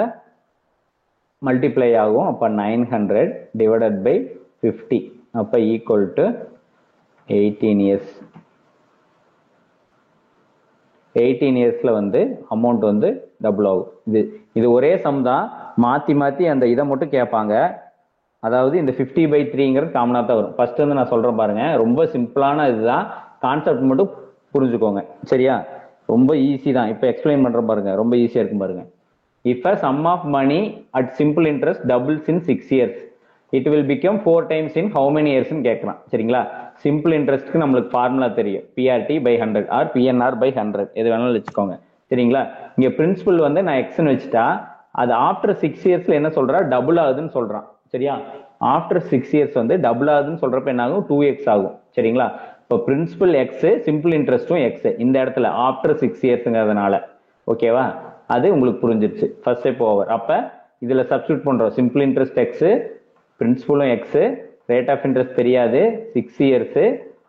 மல்டிப்ளை ஆகும். அப்போ 900 டிவைடட் பை 50. அப்போ ஈக்குவல் டு 18 இயர்ஸ். 18 இயர்ஸ்ல வந்து அமௌண்ட் வந்து டபுள் ஆகும். இது ஒரே சம் தான், மாத்தி அந்த இதை மட்டும் கேட்பாங்க. அதாவது இந்த 50 பை 3ங்கிறது காமனா தான் வரும். ஃபர்ஸ்ட் வந்து நான் சொல்றேன் பாருங்க, ரொம்ப சிம்பிளான இதுதான், கான்செப்ட் மட்டும் புரிஞ்சுக்கோங்க. சரியா? ரொம்ப ஈஸி தான். இப்போ எக்ஸ்பிளைன் பண்ற பாருங்க, ரொம்ப ஈஸியா இருக்கும் பாருங்க. If a sum of money at simple interest doubles in 6 years, it will become 4 times in how many years ன்னு கேட்கலாம். சரிங்களா? சிம்பிள் இன்ட்ரெஸ்ட்க்கு நம்மளுக்கு ஃபார்முலா தெரியும், PRT by 100 or PNR by 100, எது வேணாலும் வச்சுக்கோங்க. சரிங்களா? இங்க பிரின்சிபல் வந்து நான் எக்ஸ்ன்னு வச்சுட்டா அது ஆஃப்டர் 6 இயர்ஸ்ல என்ன சொல்றா, டபுள் ஆகுதுன்னு சொல்றான். சரியா, ஆஃப்டர் 6 இயர்ஸ் வந்து டபுள் ஆகுதுன்னு சொல்றப்ப என்ன ஆகும், 2x ஆகும். சரிங்களா, இப்போ பிரின்சிபல் எக்ஸ், சிம்பிள் இன்ட்ரெஸ்டும் எக்ஸ் இந்த இடத்துல ஆஃப்டர் 6 இயர்ஸ்ங்கிறதுனால. ஓகேவா, அது உங்களுக்கு புரிஞ்சிருச்சு. First step over. அப்ப இதுல சப்ஸ்டியூட் பண்றோம். சிம்பிள் இன்ட்ரெஸ்ட் எக்ஸ், பிரின்சிபலும் எக்ஸ், ரேட் ஆஃப் இன்ட்ரெஸ்ட் தெரியாது, 6 இயர்ஸ்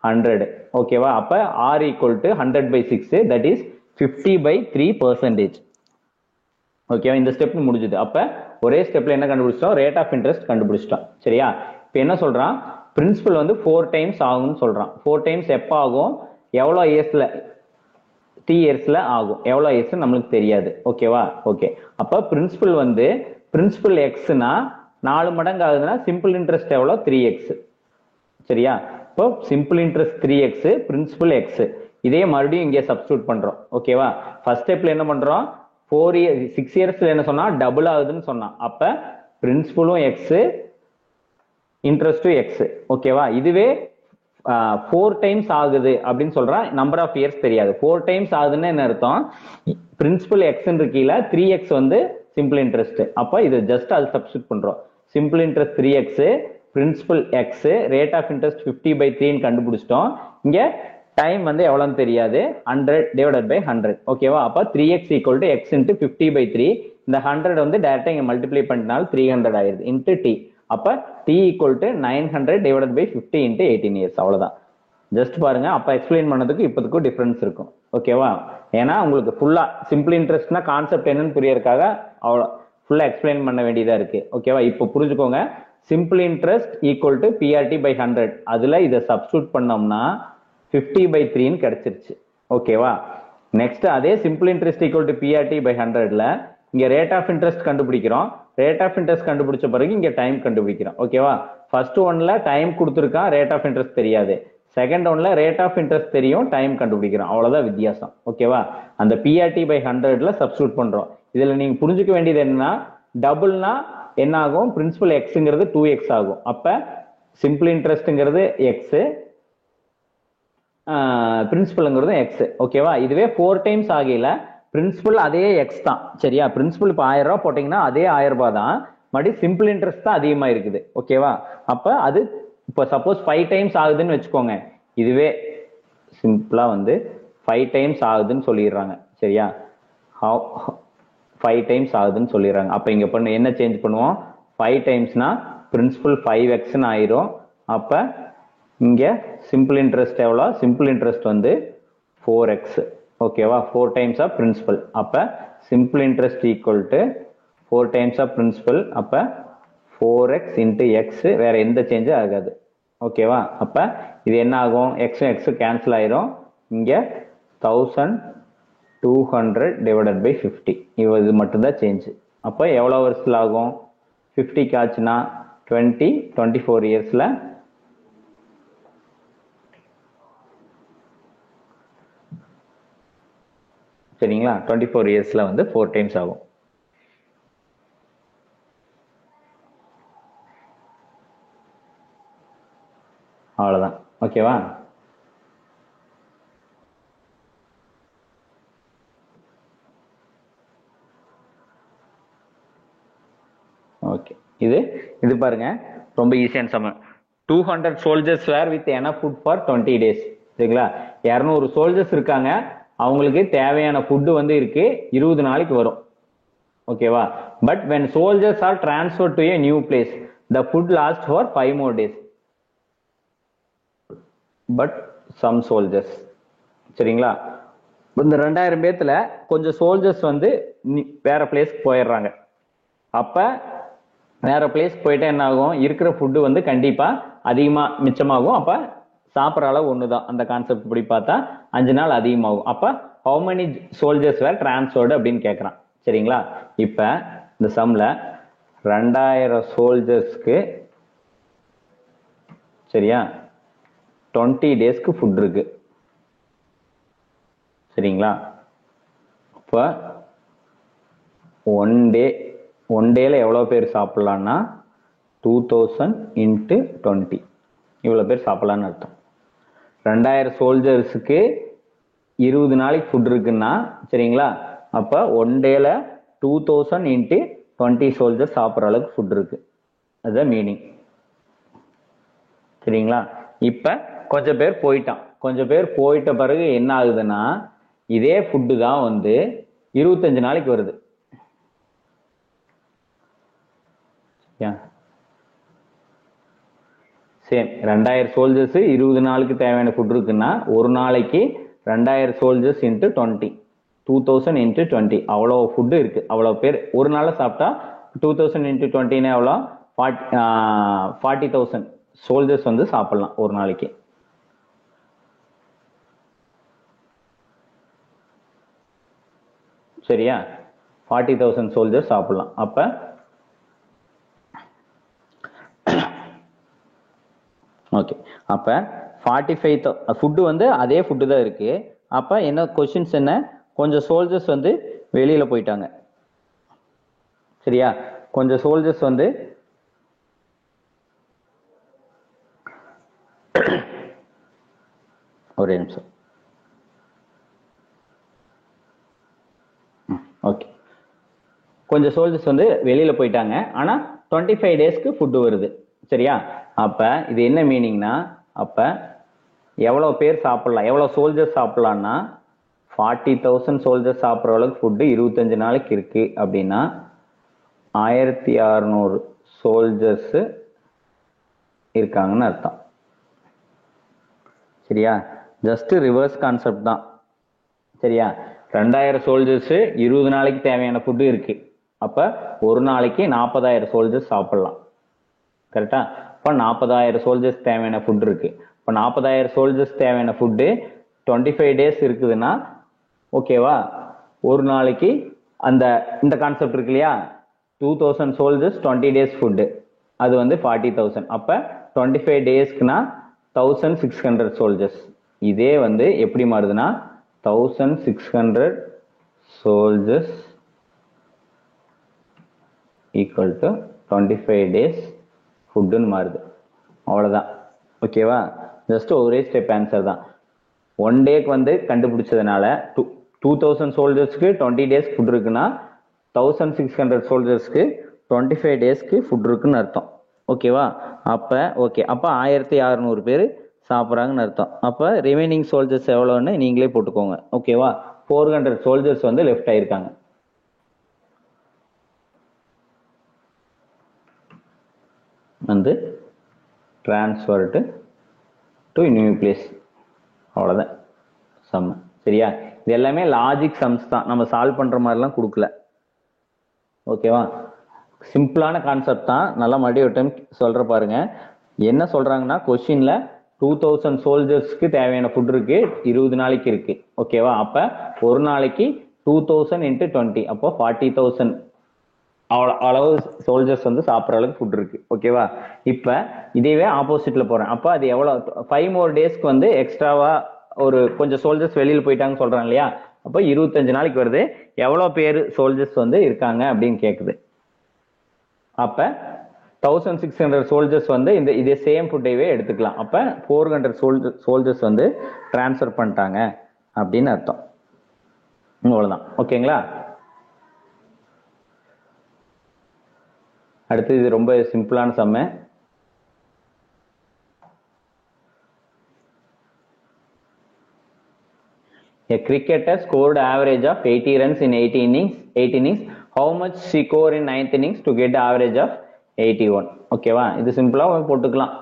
100. ஓகேவா, அப்ப R equal to 100/6, that is 50/3%. ஓகேவா, இந்த ஸ்டெப் முடிஞ்சது. அப்ப ஒரே ஸ்டெப்ல என்ன கண்டுபிடிச்சிட்டோம், ரேட் ஆஃப் இன்ட்ரெஸ்ட் கண்டுபிடிச்சிட்டோம். சரியா, இப்ப என்ன சொல்றான், பிரின்சிபல் வந்து 4 டைம்ஸ் ஆகும்னு சொல்றான். 4 டைம்ஸ் எப்ப ஆகும், எவ்வளவு இயர்ஸ்ல, 3 இயர்ஸ்ல ஆகும். எவ்வளவு இயர்ஸ் நம்மளுக்கு தெரியாது. ஓகேவா, ஓகே. அப்ப பிரின்சிபல் வந்து பிரின்சிபல் எக்ஸ்னா 4 மடங்கு ஆகுதுன்னா சிம்பிள் இன்ட்ரெஸ்ட் எவ்வளவு, 3x. சரியா, இப்போ simple interest 3x, principal X. இதே மறுபடியும் இங்கே சப்ஸ்டியூட் பண்றோம். ஓகேவா, ஃபர்ஸ்ட் ஸ்டெப்ல என்ன பண்றோம், 6 இயர்ஸ்ல என்ன சொன்னா டபுள் ஆகுதுன்னு சொன்னான். அப்ப பிரின்சிபலும் எக்ஸ், இன்ட்ரெஸ்டும் எக்ஸ். ஓகேவா, இதுவே 4 டைம்ஸ் ஆகுது அப்படின்னு சொல்றான். நம்பர் ஆஃப் இயர்ஸ் தெரியாது. 4 டைம்ஸ் ஆகுதுன்னு என்ன அர்த்தம், பிரின்சிபல் எக்ஸ் கீழே 3x வந்து சிம்பிள் இன்ட்ரெஸ்ட். அப்ப இது ஜஸ்ட் அது சப்ஸ்டியூட் பண்றோம். Simple interest 3x, principal x, rate of interest 50/3 கண்டுபிடிச்சிட்டோம். இங்க டைம் வந்து எவ்வளவுன்னு தெரியாது, 100/100. ஓகேவா, அப்ப 3x equal to x into 50/3. இந்த 100 வந்து டைரக்டா இங்க மல்டிப்ளை பண்ணினால 300 ஆயிருது இன்ட்டு t. அப்ப t equal to 900/50 into 18 years. அவ்வளவுதான். ஜஸ்ட் பாருங்க, அப்ப எக்ஸ்பிளைன் பண்ணதுக்கு இப்போதுக்கும் டிஃபரன்ஸ் இருக்கும். ஓகேவா, ஏன்னா உங்களுக்கு ஃபுல்லா சிம்பிள் இன்ட்ரெஸ்ட்னா கான்செப்ட் என்னன்னு புரியறதுக்காக அவ்வளோ ஃபுல்லா எக்ஸ்பிளைன் பண்ண வேண்டியதா இருக்கு. ஓகேவா, இப்போ புரிஞ்சுக்கோங்க. Simple interest equal to PRT/100, அதுல இதை சப்ஸ்டியூட் பண்ணோம்னா 50/3 கிடைச்சிருச்சு. ஓகேவா, நெக்ஸ்ட் அதே சிம்பிள் இன்ட்ரெஸ்ட் ஈக்குவல் டு PRT/100ல இங்க ரேட் ஆஃப் இன்ட்ரெஸ்ட் கண்டுபிடிக்கிறோம். ரேட் ஆஃப் இன்ட்ரெஸ்ட் கண்டுபிடிச்ச பிறகு இங்க டைம் கண்டுபிடிக்கிறோம். ஓகேவா, ஃபர்ஸ்ட் ஒன்ல டைம் கொடுத்துருக்கான், ரேட் ஆஃப் இன்ட்ரெஸ்ட் தெரியாது. செகண்ட் ஒன்ல ரேட் ஆஃப் இன்ட்ரெஸ்ட் தெரியும், டைம் கண்டுபிடிக்கிறோம். அவ்வளவுதான் வித்தியாசம். ஓகேவா, அந்த PRT/100ல சப்ஸ்டியூட் பண்றோம். இதுல நீங்க புரிஞ்சுக்க வேண்டியது என்னன்னா, டபுள்னா என்ன ஆகும், பிரின்சிபல் எக்ஸ்ங்கிறது 2x ஆகும். அப்ப சிம்பிள் இன்ட்ரெஸ்ட்ங்கிறது எக்ஸ், பிரின்சிபல்ங்கிறது எக்ஸ். ஓகேவா, இதுவே 4 டைம்ஸ் ஆகல, பிரின்சிபல் அதே எக்ஸ் தான். சரியா, பிரின்சிபல் இப்ப 1000 ரூபாய் போட்டீங்கன்னா அதே 1000 ரூபாய் தான், மறுபடியும் சிம்பிள் இன்ட்ரெஸ்ட் தான் அதிகமா இருக்குது. ஓகேவா, அப்ப அது இப்ப சப்போஸ் 5 டைம்ஸ் ஆகுதுன்னு வச்சுக்கோங்க, இதுவே சிம்பிளா வந்து 5 டைம்ஸ் ஆகுதுன்னு சொல்லிடுறாங்க. சரியா, 5 டைம்ஸ் ஆகுதுன்னு சொல்லிடுறாங்க. அப்ப இங்க பண்ண என்ன சேஞ்ச் பண்ணுவோம், 5 டைம்ஸ்னா பிரின்சிபல் 5x ஆயிரும். அப்ப இங்க சிம்பிள் இன்ட்ரெஸ்ட் எவ்வளவு, சிம்பிள் இன்ட்ரெஸ்ட் வந்து 4x. ஓகேவா, 4 டைம்ஸ் ஆஃப் பிரின்சிபல். அப்ப simple interest equal to 4 times of principal. அப்ப 4x இன்ட்டு எக்ஸ், வேற எந்த சேஞ்சும் ஆகாது. ஓகேவா, அப்ப இது என்ன ஆகும், எக்ஸும் எக்ஸும் கேன்சல் ஆயிரும். இங்க 1200/50 இது மட்டும்தான் சேஞ்ச். அப்ப எவ்வளவு வருஷத்துல ஆகும், 50 ஆச்சுன்னா 24 இயர்ஸ்ல சரிங்களா, 24 இயர்ஸ்ல வந்து 4 டைம்ஸ் ஆகும். அவ்வளவுதான். ஓகேவா, ஓகே. இது பாருங்க, ரொம்ப ஈஸியான some. 200 soldiers were with enough food for 20 days. சரிங்களா, 200 சோல்ஜர்ஸ் இருக்காங்க, அவங்களுக்கு தேவையான ஃபுட் வந்து இருக்கு, 20 நாளைக்கு வரும். ஓகேவா, but when soldiers are transferred to a new place, the food lasts for 5 more days. But some soldiers. சரிங்களா, இந்த 2000 பேத்துல கொஞ்சம் சோல்ஜர்ஸ் வந்து வேற பிளேஸ்க்கு போயிடுறாங்க. அப்ப வேற பிளேஸ் போயிட்டா என்ன ஆகும், இருக்கிற ஃபுட்டு வந்து கண்டிப்பா அதிகமா மிச்சமாகும். அப்ப சாப்பிட்ற அளவு ஒண்ணுதான். அந்த கான்செப்ட் படி பார்த்தா 5 நாள் அதிகமாகும். அப்ப how many soldiers were transferred அப்படின்னு கேட்கறான். சரிங்களா, இப்ப இந்த சம்ல 2000 சோல்ஜர்ஸ்க்கு சரியா 20 டேஸ்க்கு ஃபுட் இருக்கு. சரிங்களா, இப்ப ஒன் டேல எவ்வளவு பேர் சாப்பிடலாம்னா 2000 இன்ட்டு 20, இவ்வளவு பேர் சாப்பிடலான்னு அர்த்தம். 2000 சோல்ஜர்ஸுக்கு 20 நாளைக்கு ஃபுட் இருக்குன்னா சரிங்களா, அப்ப ஒன் டேல 2000 இன்ட்டு 20 சோல்ஜர்ஸ் சாப்பிட்ற அளவுக்கு ஃபுட் இருக்கு. அதுதான் மீனிங். சரிங்களா? இப்ப கொஞ்சம் பேர் போயிட்ட பிறகு என்ன ஆகுதுன்னா இதே ஃபுட்டு தான் வந்து 25 நாளைக்கு வருது. சேம் 2000 சோல்ஜர்ஸ் 20 நாளுக்கு தேவையான ஃபுட் இருக்குன்னா ஒரு நாளைக்கு 2000 சோல்ஜர்ஸ் இன்ட்டு 20 2000 இன்ட்டு 20 அவ்வளோ ஃபுட்டு இருக்கு. அவ்வளோ பேர் ஒரு நாள் சாப்பிட்டா 2000 இன்ட்டு 20 எவ்வளோ 40,000 சோல்ஜர்ஸ் வந்து சாப்பிடலாம் ஒரு நாளைக்கு. சரியா? 40,000 சோல்ஜர்ஸ் சாப்பிடலாம். அப்ப ஓகே, அப்ப 45 ஃபுட்டு வந்து அதே ஃபுட்டு தான் இருக்கு. அப்ப என்ன கொஸ்டின்ஸ் என்ன, கொஞ்சம் சோல்ஜர்ஸ் வந்து வெளியில போயிட்டாங்க. சரியா? கொஞ்சம் சோல்ஜர்ஸ் வந்து ஒரே நிமிஷம். ஓகே, கொஞ்சம் சோல்ஜர்ஸ் வந்து வெளியில போயிட்டாங்க. ஆனா 25 டேஸ்க்கு ஃபுட்டு வருது. சரியா? அப்ப இது என்ன மீனிங்னா, அப்ப எவ்வளவு பேர் சாப்பிடலாம், எவ்வளவு சோல்ஜர்ஸ் சாப்பிடலாம்னா 40,000 சோல்ஜர்ஸ் சாப்பிட்ற அளவுக்கு ஃபுட்டு 25 நாளைக்கு இருக்கு அப்படின்னா 1600 சோல்ஜர்ஸ் இருக்காங்கன்னு அர்த்தம். சரியா? ஜஸ்ட் ரிவர்ஸ் கான்செப்ட் தான். சரியா? 2000 சோல்ஜர்ஸ் 20 நாளைக்கு தேவையான ஃபுட்டு இருக்கு. அப்ப ஒரு நாளைக்கு 40,000 சோல்ஜர்ஸ் சாப்பிடலாம். கரெக்டா? இப்ப 40,000 சோல்ஜர்ஸ் தேவையான ஃபுட் இருக்கு. இப்ப 40,000 சோல்ஜர்ஸ் தேவையான ஃபுட்டு 25 டேஸ் இருக்குதுன்னா ஓகேவா, ஒரு நாளைக்கு இந்த கான்செப்ட் இருக்கு இல்லையா, 2000 சோல்ஜர்ஸ் 20 டேஸ் ஃபுட்டு, அது வந்து 40,000. அப்ப 25 டேஸ்க்குனா 1600 சோல்ஜர்ஸ். இதே வந்து எப்படி மாறுதுன்னா 1600 சோல்ஜர்ஸ் ஈக்குவல் டு 25 டேஸ் ஃபுட்டுன்னு மாறுது. அவ்வளோதான். ஓகேவா? ஜஸ்ட் ஒரே ஸ்டெப் ஆன்சர் தான். 1 டேக்கு வந்து கண்டுபிடிச்சதுனால 2000 சோல்ஜர்ஸ்க்கு 20 டேஸ் ஃபுட் இருக்குன்னா 1600 சோல்ஜர்ஸ்க்கு 25 டேஸ்க்கு ஃபுட் இருக்குன்னு அர்த்தம். ஓகேவா? அப்ப 1600 பேர் சாப்பிட்றாங்கன்னு அர்த்தம். அப்ப ரிமைனிங் சோல்ஜர்ஸ் எவ்வளோன்னு நீங்களே போட்டுக்கோங்க. ஓகேவா? 400 சோல்ஜர்ஸ் வந்து லெஃப்ட் ஆயிருக்காங்க. வந்து டிரான்ஸ்ஃபர்டு டு நியூ பிளேஸ். அவ்வளோதான் சம். சரியா? இது எல்லாமே லாஜிக் சம்ஸ் தான், நம்ம சால்வ் பண்ற மாதிரிலாம் கொடுக்கல. ஓகேவா? சிம்பிளான கான்செப்ட் தான். நல்லா மறுபடியும் ஒரு டைம் சொல்ற பாருங்க. என்ன சொல்றாங்கன்னா கொஸ்டின்ல 2000 சோல்ஜர்ஸ்க்கு தேவையான ஃபுட் இருக்கு, 20 நாளைக்கு இருக்கு. ஓகேவா? அப்ப ஒரு நாளைக்கு 2000 இன்ட்டு 20 அப்போ 40,000 அளவு சோல்ஜர்ஸ் வந்து சாப்பிட்ற அளவுக்கு ஃபுட் இருக்கு. ஓகேவா? இப்ப இதேவே ஆப்போசிட்ல போறேன். அப்ப அது எவ்வளவு 5 மோர் டேஸ்க்கு வந்து எக்ஸ்ட்ராவா ஒரு கொஞ்சம் சோல்ஜர்ஸ் வெளியில போயிட்டாங்க சொல்றாங்க இல்லையா, அப்ப 25 நாளைக்கு வருது. எவ்வளவு பேர் சோல்ஜர்ஸ் வந்து இருக்காங்க அப்படின்னு கேக்குது. அப்ப 1600 சோல்ஜர்ஸ் வந்து இதே சேம் ஃபுட்டையே எடுத்துக்கலாம். அப்ப 400 சோல்ஜர்ஸ் வந்து டிரான்ஸ்ஃபர் பண்ணிட்டாங்க அப்படின்னு அர்த்தம். அவ்வளவுதான். ஓகேங்களா? அடுத்து இது ரொம்ப சிம்பிளான சம்ம. A cricketer scored average of 80 runs in 8 innings. How much she scored in 9th innings to get average of 81? ஓகேவா? இது சிம்பிளா போட்டுக்கலாம்.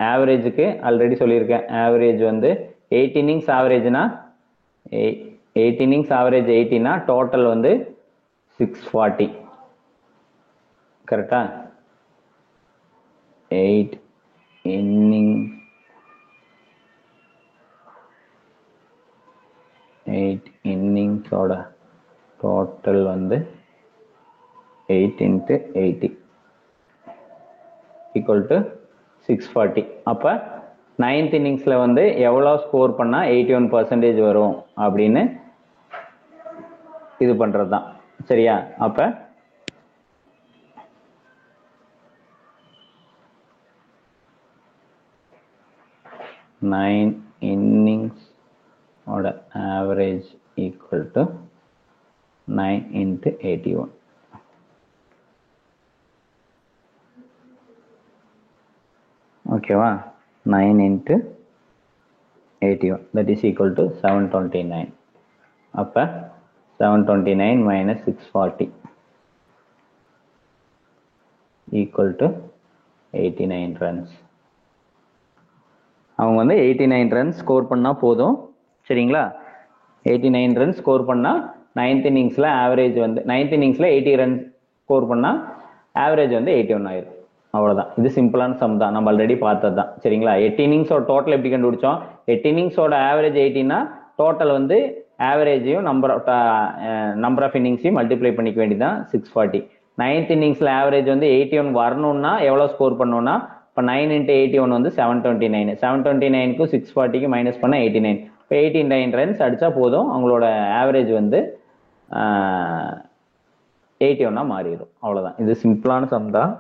ஆவரேஜுக்கு ஆல்ரெடி சொல்லியிருக்கேன். ஆவரேஜ் வந்து 8 innings ஆவரேஜ்னா 8 innings ஆவரேஜ் 80னா டோட்டல் வந்து 640. கரெக்டா? 8 இன்னிங்ஸோட டோட்டல் வந்து 8 into 80 equal to 640. அப்ப 9th இன்னிங்ஸ்ல வந்து எவ்வளவு ஸ்கோர் பண்ணா 81% வரும் அப்படின்னு இது பண்றதுதான். சரியா? அப்ப 9 இன்னிங்ஸ் ஓட ஆவரேஜ் ஈக்குவல் டு 9 into 81. ஓகேவா? 9 into 81 that is equal to 729. அப்போ 729 minus 640 equal to 89 runs. அவங்க வந்து 89 ரன்ஸ் ஸ்கோர் பண்ணால் போதும். சரிங்களா? 89 ரன்ஸ் ஸ்கோர் பண்ணால் 9th இன்னிங்ஸில் ஆவரேஜ் வந்து 9th இன்னிங்ஸில் 80 ரன்ஸ் ஸ்கோர் பண்ணால் ஆவரேஜ் வந்து 81 ஆயிரும். அவ்வளோதான். இது சிம்பிளான சம் தான், நம்ம ஆல்ரெடி பார்த்தது தான். சரிங்களா? 8 இன்னிங்ஸோட டோட்டல் எப்படி கண்டுபிடிச்சோம்? 8 இன்னிங்ஸோட ஆவரேஜ் 80னா டோட்டல் வந்து ஆவரேஜையும் நம்பர் ஆஃப் இன்னிங்ஸையும் மல்டிப்ளை பண்ணிக்க வேண்டியதான் 640. 9th இன்னிங்ஸில் ஆவரேஜ் வந்து 81 வரணும்னா எவ்வளோ ஸ்கோர் பண்ணணும்னா இப்போ 9 into 81 வந்து 729. 729க்கு 640க்கு மைனஸ் பண்ணால் 89. இப்போ 89 ரன்ஸ் அடித்தா போதும், அவங்களோட ஆவரேஜ் வந்து 81 மாறிடும். அவ்வளோதான். இது சிம்பிளான சம் தான்.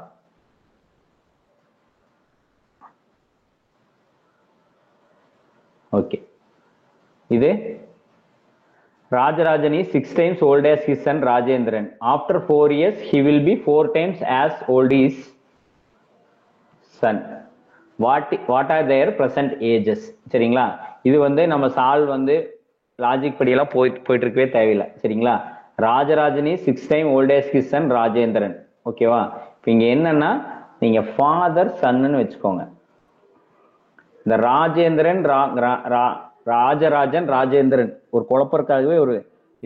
ஓகே, இது Rajarajan is 6 times old as his son Rajendran. After 4 years, he will be 4 times as old as his son. What are their present ages? சரிங்களா? இது வந்து நம்ம சால்வ் வந்து லாஜிக் படியெல்லாம் போயிட்டு இருக்கவே தேவையில்லை. சரிங்களா? Rajarajan is 6 times old as his son Rajendran. ஓகேவா? இப்போ இங்க என்னன்னா நீங்க ஃபாதர் சன்னு வச்சுக்கோங்க. இந்த ராஜேந்திரன் ராஜராஜன் ராஜேந்திரன் ஒரு குழப்பறதுக்காகவே ஒரு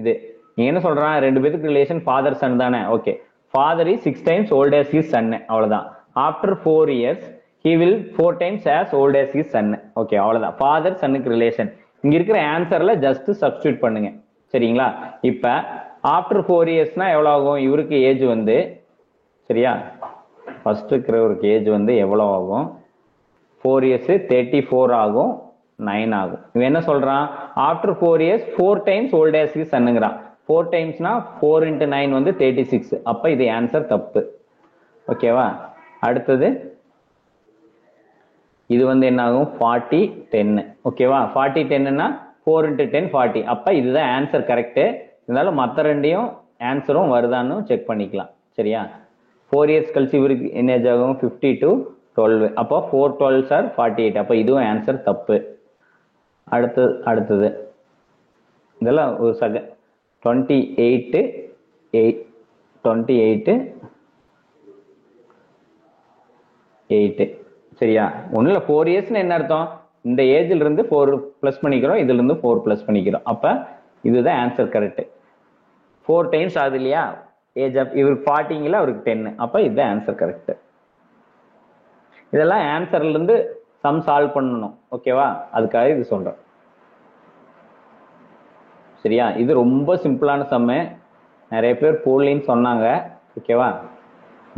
இது. நீங்க என்ன சொல்றான்? ரெண்டு பேருக்கு ரிலேஷன் ஃபாதர் சன் தானே. Okay, father is 6 times old as his son. அவ்வளவுதான். After 4 years he will 4 times as old as his son. Okay, அவ்வளவுதான். ஃபாதர் சன்னுக்கு ரிலேஷன். இங்க இருக்கிற ஆன்சர்ல ஜஸ்ட் சப்ஸ்டியூட் பண்ணுங்க. சரிங்களா? இப்ப ஆஃப்டர் 4 yearsனா எவ்வளவு ஆகும்? இவருக்கு ஏஜ் வந்து, சரியா, ஃபர்ஸ்ட் இருக்கிறவருக்கு ஏஜ் வந்து எவ்வளவு ஆகும்? 4 years 34 ஆகும், 9 ஆகும். இவன் என்ன சொல்றான்? After 4 years 4 times old as his sonங்கிறான். 4 timesனா 4 into 9 வந்து 36. அப்ப இது ஆன்சர் தப்பு. ஓகேவா? அடுத்தது இது வந்து என்ன ஆகும்? 40 10. ஓகேவா? 40 10னா 4 into 10 40. அப்ப இதுதான் ஆன்சர் கரெக்ட். இருந்தாலும் மற்ற ரெண்டையும் ஆன்சரும் வருதான்னு செக் பண்ணிக்கலாம். சரியா? 4 years கழிச்சு இவருக்கு என்ன ஏஜ் ஆகும்? 52 12. அப்போ 4 12s are 48. அப்போ இதுவும் ஆன்சர் தப்பு. அடுத்தது இதெல்லாம் ஒரு 28 8. சரியா? ஒன்றும் இல்லை, 4 yearsன்னு என்ன அர்த்தம்? இந்த ஏஜ்ல இருந்து 4 பிளஸ் பண்ணிக்கிறோம், இதுல இருந்து 4 பிளஸ் பண்ணிக்கிறோம். அப்ப இதுதான் ஆன்சர் கரெக்ட். 4 times ஆகுது இல்லையா ஏஜ் ஆஃப் இவருக்கு 40ங்களா, அவருக்கு 10. அப்ப இதுதான் ஆன்சர் கரெக்ட். இதெல்லாம் ஆன்சர்ல இருந்து சம் சால்வ் பண்ணணும். ஓகேவா? அதுக்காக இது சொல்றேன். சரியா? இது ரொம்ப சிம்பிளான சம்மு, நிறைய பேர் போடலின்னு சொன்னாங்க. ஓகேவா?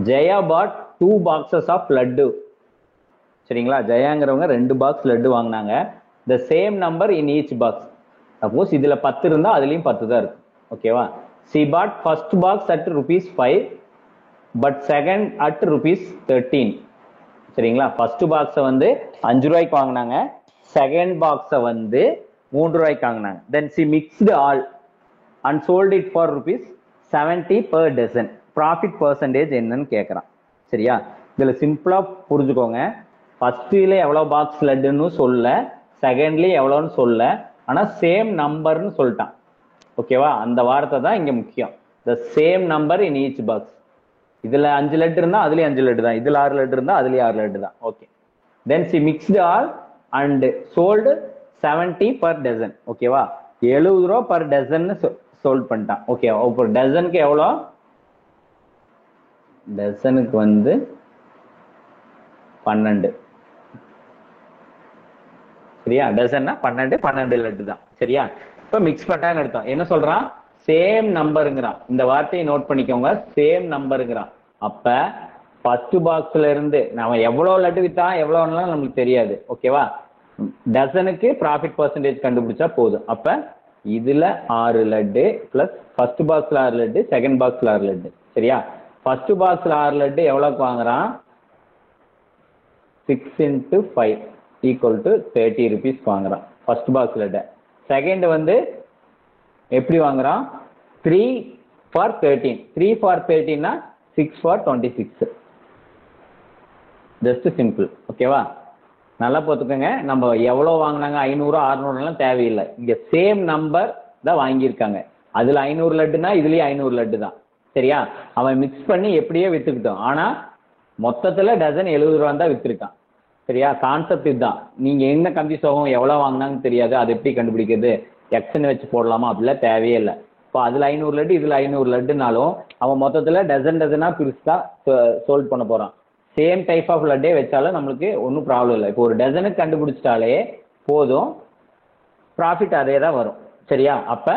Jaya bought 2 boxes of laddu. சரிங்களா? ஜெயாங்கிறவங்க 2 பாக்ஸ் லட்டு வாங்கினாங்க. The same number in each box. Suppose இதுல 10 இருந்தா அதுலயும் 10 தான் இருக்கு. ஓகேவா? She bought first box at ₹5 but second at ₹13. சரிங்களா? ஃபர்ஸ்ட் பாக்ஸை வந்து 5 ரூபாய்க்கு வாங்கினாங்க, செகண்ட் பாக்ஸை வந்து 3 ரூபாய்க்கு வாங்கினாங்க. Then C mixed all and sold it for ₹70 per dozen. Profit percentage என்னன்னு கேட்குறான். சரியா? இதுல சிம்பிளா புரிஞ்சுக்கோங்க. ஃபர்ஸ்ட்ல எவ்வளவு பாக்ஸ் லட்டுன்னு சொல்ல, செகண்ட்லயே எவ்வளோன்னு சொல்ல, ஆனா சேம் நம்பர்னு சொல்லிட்டான். ஓகேவா? அந்த வார்த்தை தான் இங்க முக்கியம். த same number in each box. இதுல 5 லட்டு இருந்தா அதுலயும் 5 லட்டு தான், இதுல 6 லட்டு இருந்தா அதுலயும் 6 லட்டு தான். Okay. Then C mixed all and sold 70 per dozen. ஓகேவா? 70 ரூபா பர் டசன் சோல்ட் பண்ணிட்டான். ஓகே. இப்போ டசனுக்கு எவ்வளோ? டசனுக்கு வந்து 12. சரியா? டசன்னா 12 லட்டு தான். சரியா? இப்ப மிக்ஸ் பண்ணான்னு அர்த்தம். என்ன சொல்றான்? சேம் நம்பருங்கிறான். இந்த வார்த்தையை நோட் பண்ணிக்கோங்க, சேம் நம்பருங்கிறான். அப்ப ஃபர்ஸ்ட் பாக்ஸ்ல இருந்து நம்ம எவ்வளவு லட்டு வித்தா எவ்வளவுலாம் நமக்கு தெரியாது. ஓகேவா? டசனுக்கு ப்ராஃபிட் பர்சன்டேஜ் கண்டுபிடிச்சா போதும். அப்ப இதுல 6 லட்டு பிளஸ் ஃபர்ஸ்ட் பாக்ஸ்ல 6 லட்டு, செகண்ட் பாக்ஸ்ல 6 லட்டு. சரியா? ஃபர்ஸ்ட் பாக்ஸ்ல 6 லட்டு எவ்வளவுக்கு வாங்குறான்? 6 into 5 ஈக்குவல் டு 30 rupees வாங்குறான் ஃபர்ஸ்ட் பாக்ஸ் லட்டு. செகண்ட் வந்து எப்படி வாங்குறான்? 3 for 13. 3 for 13னா 6 for 26. Just simple. ஓகேவா? நல்லா பார்த்துக்கோங்க. நம்ம எவ்வளோ வாங்கினாங்க 500 600 தேவையில்லை. இங்க சேம் நம்பர் தான் வாங்கியிருக்காங்க. அதுல 500 லட்டுனா இதுலயும் 500 லட்டு தான். சரியா? அவன் மிக்ஸ் பண்ணி எப்படியோ வித்துக்கிட்டோம். ஆனா மொத்தத்துல டசன் 70 ரூபா தான் வித்துருக்கான். சரியா? கான்செப்ட் இதுதான். நீங்க என்ன கன்ஃபியூஸ் ஆகும், எவ்வளவு வாங்கினாங்கன்னு தெரியாது, அது எப்படி கண்டுபிடிக்கிறது, எக்ஸ்ன்னு வச்சு போடலாமா, அப்படிலாம் தேவையே இல்லை. இப்போ அதுல 500 லட்டு இதுல 500 லட்டுனாலும் அவன் மொத்தத்துல டசனா பிரிச்சா சோல்ட் பண்ண போறான். சேம் டைப் ஆஃப் லட்டே வச்சாலும் நம்மளுக்கு ஒன்றும் ப்ராப்ளம் இல்லை. இப்போ ஒரு டசனுக்கு கண்டுபிடிச்சிட்டாலே போதும், ப்ராஃபிட் அதே தான் வரும். சரியா? அப்ப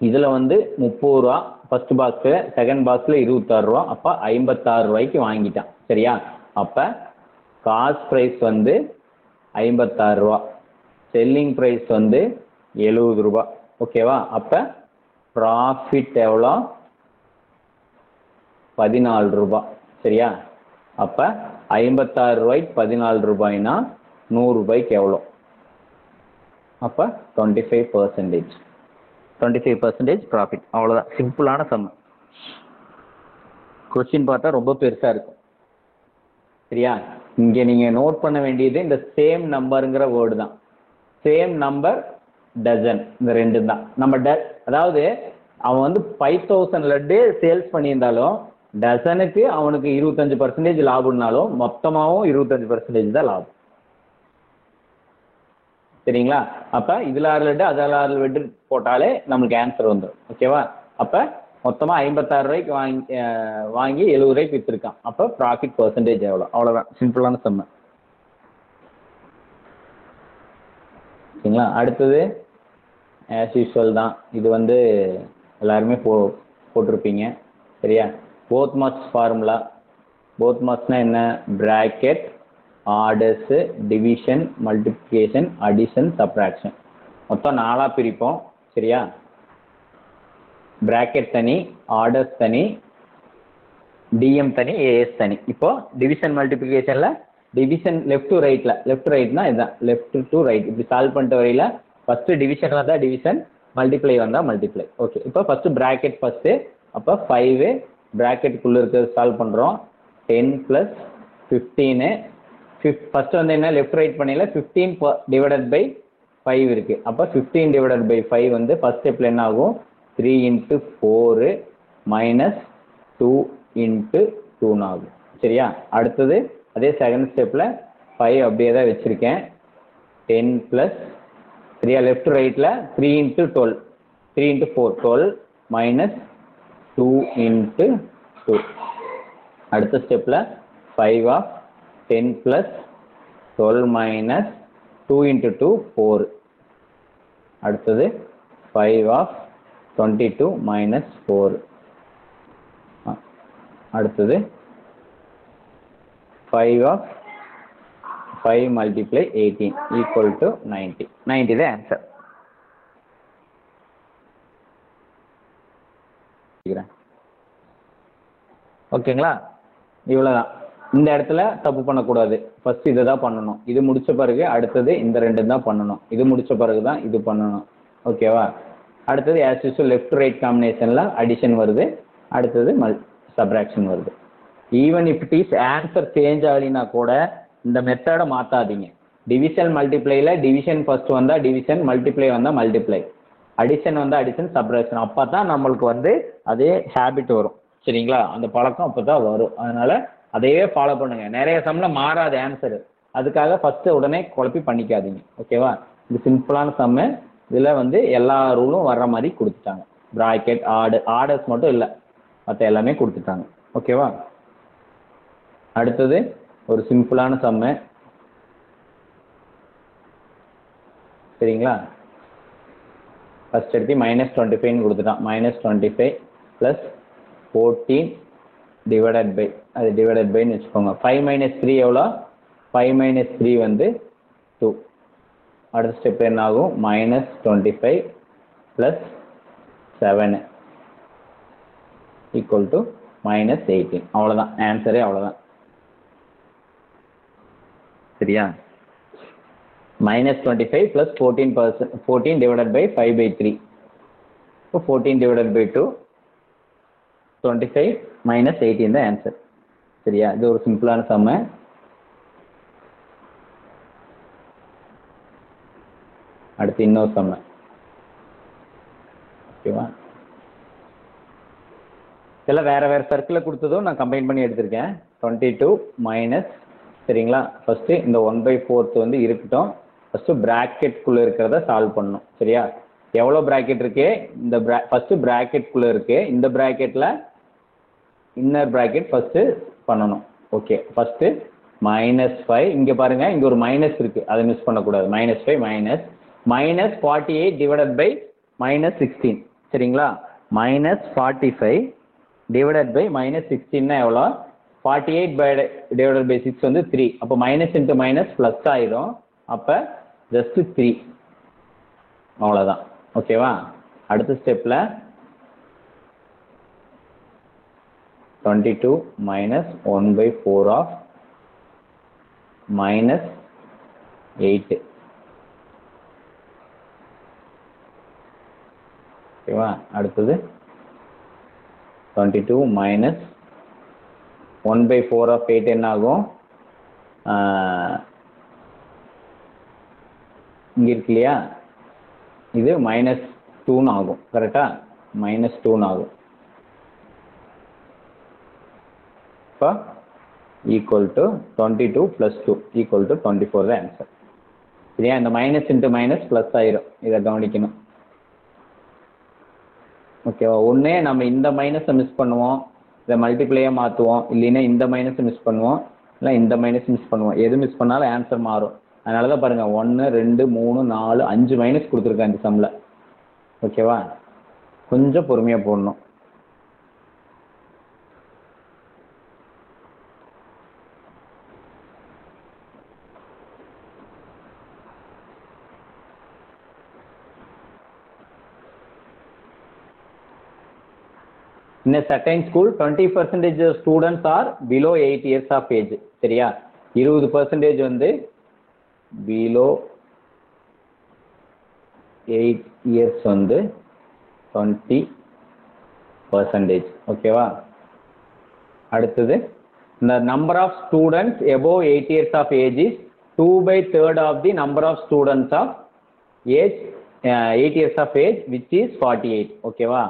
இதுல வந்து 30 ரூபா ஃபர்ஸ்ட் பாக்ஸ்ல, செகண்ட் பாக்ஸ்ல 26 ரூபா, அப்ப 56 ரூபாய்க்கு வாங்கிட்டான். சரியா? அப்ப காஸ்ட் பிரைஸ் வந்து 56 ரூபா, செல்லிங் பிரைஸ் வந்து 70 ரூபா. ஓகேவா? அப்ப ப்ராஃபிட் எவ்வளோ? 14 ரூபா. சரியா? அப்ப 56 ரூபாய்க்கு 14 ரூபாய்னா 100 ரூபாய்க்கு எவ்வளோ? அப்ப 25%. 25% ப்ராஃபிட். அவ்வளோதான், சிம்பிளான சம். கொஸ்டின் பார்த்தா ரொம்ப பெருசா இருக்கும். சரியா? இங்க நீங்க நோட் பண்ண வேண்டியது இந்த சேம் நம்பருங்கிற வேர்டு தான். சேம் நம்பர், டசன், இந்த ரெண்டு தான். நம்ம அதாவது அவன் வந்து 5000 லட்டு சேல்ஸ் பண்ணியிருந்தாலும் டசனுக்கு அவனுக்கு 25% லாபம்னாலும் மொத்தமாகவும் 25% தான் லாபம். சரிங்களா? அப்ப இதுல 6 லட்டு அதில் 6 லட்டு போட்டாலே நம்மளுக்கு ஆன்சர் வந்துடும். ஓகேவா? அப்ப மொத்தமா 56 ரூபாய்க்கு வாங்கி 70 ரூபாய்க்கு வித்துருக்கான். அப்ப ப்ராஃபிட் பெர்சன்டேஜ் எவ்வளோ? அவ்வளவுதான், சிம்பிளான சம்ம. சரிங்களா? அடுத்தது ஆஸ் யூஸ்வல் தான். இது வந்து எல்லாருமே போட்டிருப்பீங்க. சரியா? BODMAS formula. போத் மார்க்ஸ்னா என்ன? Bracket, orders, division, multiplication, addition, subtraction. மொத்தம் 4ஆ பிரிப்போம். சரியா? பிராக்கெட் தனி, ஆர்டர்ஸ் தனி, டிஎம் தனி, ஏஎஸ் தனி. இப்போ டிவிஷன் மல்டிப்ளிகேஷன்ல டிவிஷன் லெஃப்ட் டு ரைட்ல, லெஃப்ட் ரைட்னா இதுதான், லெஃப்ட் டு ரைட் இப்படி சால்வ் பண்ணிட்டு வரையில ஃபர்ஸ்ட் டிவிஷன் வந்தா டிவிஷன், மல்டிப்ளை வந்தா மல்டிப்ளை. ஓகே, இப்போ ஃபர்ஸ்ட் பிராக்கெட் ஃபர்ஸ்ட். அப்போ 5 பிராக்கெட்டுக்குள்ள இருக்கிறது சால்வ் பண்றோம். 10 + 15. ஃபர்ஸ்ட் வந்து என்ன, லெஃப்ட் ரைட் பண்ணல 15 டிவைடட் பை 5 இருக்கு. அப்போ 15 டிவைடட் பை 5 வந்து ஃபர்ஸ்ட் ஸ்டெப்ல என்ன ஆகும், 3 × 4 - 2 × 2 ஆகும். சரியா? அடுத்தது அதே செகண்ட் ஸ்டெப்ல 5 அப்படியே தான் வச்சிருக்கேன். 10 + 3 லெஃப்ட் ரைட்ல 3 × 12, 3 × 4 12 - 2 × 2. அடுத்த ஸ்டெப்ல 5 of 10 + 12 - 2 × 2 4. அடுத்தது 5 of 22 - 4. அடுத்தது 5 of 5 × 18 = 90. 90 தான் ஆன்சர். ஓகேங்களா? இவ்வளவுதான். இந்த இடத்துல தப்பு பண்ணக்கூடாது. ஃபர்ஸ்ட் இதை தான் பண்ணணும். இது முடிச்ச பிறகு அடுத்தது இந்த ரெண்டு தான் பண்ணணும். இது முடிச்ச பிறகு தான் இது பண்ணணும். ஓகேவா? அடுத்தது ஆஸ் யூசுவல் லெஃப்ட் ரைட் காம்பினேஷன்ல அடிஷன் வருது. அடுத்தது சப்ராக்ஷன் வருது. Even if it is answer change ஆகலினா கூட இந்த மெத்தடை மாத்தாதீங்க. டிவிஷன் மல்டிப்ளைல டிவிஷன் ஃபர்ஸ்ட் வந்தா டிவிஷன், மல்டிப்ளை வந்தா மல்டிப்ளை, அடிஷன் வந்தா அடிஷன், சப்ராக்ஷன். அப்பதான் நம்மளுக்கு வந்து அதே ஹேபிட் வரும். சரிங்களா? அந்த பழக்கம் அப்பதான் வரும். அதனால அதையே ஃபாலோ பண்ணுங்க. நிறைய சம்ல மாறாத ஆன்சர், அதுக்காக ஃபர்ஸ்ட் உடனே குழப்பி பண்ணிக்காதீங்க. ஓகேவா? இது சிம்பிளான சம்மு. இதுல வந்து எல்லா ரூலும் வர்ற மாதிரி கொடுத்துட்டாங்க. பிராக்கெட், ஆர்டர்ஸ் மட்டும் இல்லை, மற்ற எல்லாமே கொடுத்துட்டாங்க. ஓகேவா? அடுத்தது ஒரு சிம்பிளான சம்மு. சரிங்களா? ஃபர்ஸ்ட் எடுத்து -25 கொடுத்துட்டான். -25 + 14 டிவைடட் பை, அது டிவைடட் பைன்னு வச்சுக்கோங்க. 5 - 3 எவ்வளோ? 5 - 3 வந்து 2. அடுத்த ஸ்டெப் என்ன ஆகும், -25 + 7 = -18. அவ்வளோதான் ஆன்சரே, அவ்வளோதான். சரியா? -25 + 14 டிவைடட் பை 5/3. இப்போ 14 டிவைடட் பை 2, 25 - 18 தான் ஆன்சர். சரியா? இது ஒரு சிம்பிளான சம்மு. அடுத்து இன்னொரு சம்மு. ஓகேவா? இதெல்லாம் வேற வேற சர்க்கிளில் கொடுத்ததும் நான் கம்பைன் பண்ணி எடுத்திருக்கேன். 22 மைனஸ், சரிங்களா? ஃபர்ஸ்ட் இந்த 1/4 வந்து இருக்கட்டும். ஃபர்ஸ்ட் பிராக்கெட்குள்ள இருக்கிறத சால்வ் பண்ணணும். சரியா? எவ்வளோ பிராக்கெட் இருக்கு? இந்த ஃபர்ஸ்ட் பிராக்கெட்குள்ள இருக்கு. இந்த பிராக்கெட்ல இன்னர் பிராக்கெட் ஃபர்ஸ்ட் பண்ணணும். Okay, first -5. இங்க பாருங்க, இங்க ஒரு மைனஸ் இருக்கு, அதை மிஸ் பண்ணக்கூடாது. -5 மைனஸ் 48 டிவைடட் பை -16. சரிங்களா? -45 டிவைடட் பை -16 எவ்வளோ? 48 டிவைடட் பை 6 வந்து 3. அப்போ மைனஸ் இன்ட்டு மைனஸ் பிளஸ் ஆயிரும். அப்போ ஜஸ்ட் 3, அவ்வளோதான். ஓகேவா? அடுத்த ஸ்டெப்ல 22 minus 1/4 of minus 8. ஓகேவா? அடுத்தது 22 minus 1/4 of 8 என்ன ஆகும்? இங்க இருக்கு இல்லையா, இது -2 ஆகும். கரெக்டா? -2 ஆகும். இப்போ ஈக்குவல் டு 22 + 2 ஈக்குவல் டு 24 தான் ஆன்சர். சரியா? இந்த மைனஸ் இன்ட்டு மைனஸ் ப்ளஸ் ஆயிரும், இதை கவனிக்கணும். ஓகேவா? ஒன்றே நம்ம இந்த மைனஸை மிஸ் பண்ணுவோம், இதை மல்டிப்ளையாக மாற்றுவோம், இல்லைன்னா இந்த மைனஸை மிஸ் பண்ணுவோம், இல்லை இந்த மைனஸ் மிஸ் பண்ணுவோம். எது மிஸ் பண்ணாலும் ஆன்சர் மாறும். அதனால தான் பாருங்கள் 1 2 3 4 5 மைனஸ் கொடுத்துருக்கேன் இந்த சம்மில். ஓகேவா? கொஞ்சம் பொறுமையாக போடணும். In a certain school, 20% of students are below 8 years of age. சரியா? 20% வந்து below 8 years வந்து 20%. ஓகேவா? அடுத்தது, the number of students above 8 years of age is 2/3 of the number of students of age 8 years of age, which is 48. ஓகேவா?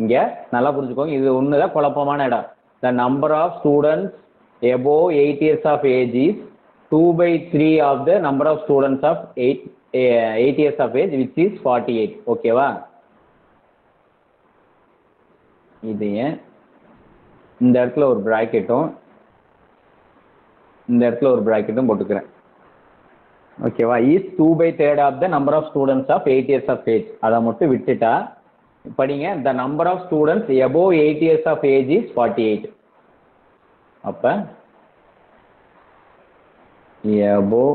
இங்க நல்லா புரிஞ்சுக்கோங்க, இது ஒண்ணுதான் குழப்பமான இடம். The number of students above 8 years of age is 2/3 of the number of students of 8 years of age, which is 48. ஓகேவா? இது இந்த இடத்துல ஒரு பிராக்கெட்டும் இந்த இடத்துல ஒரு பிராக்கெட்டும் போட்டுக்கிறேன். ஓகேவா? is 2/3 of the number of students of 8 years of age. அதை மட்டும் விட்டுட்டா படிங்க. the number of students above 8 years of age is 48. அப்ப above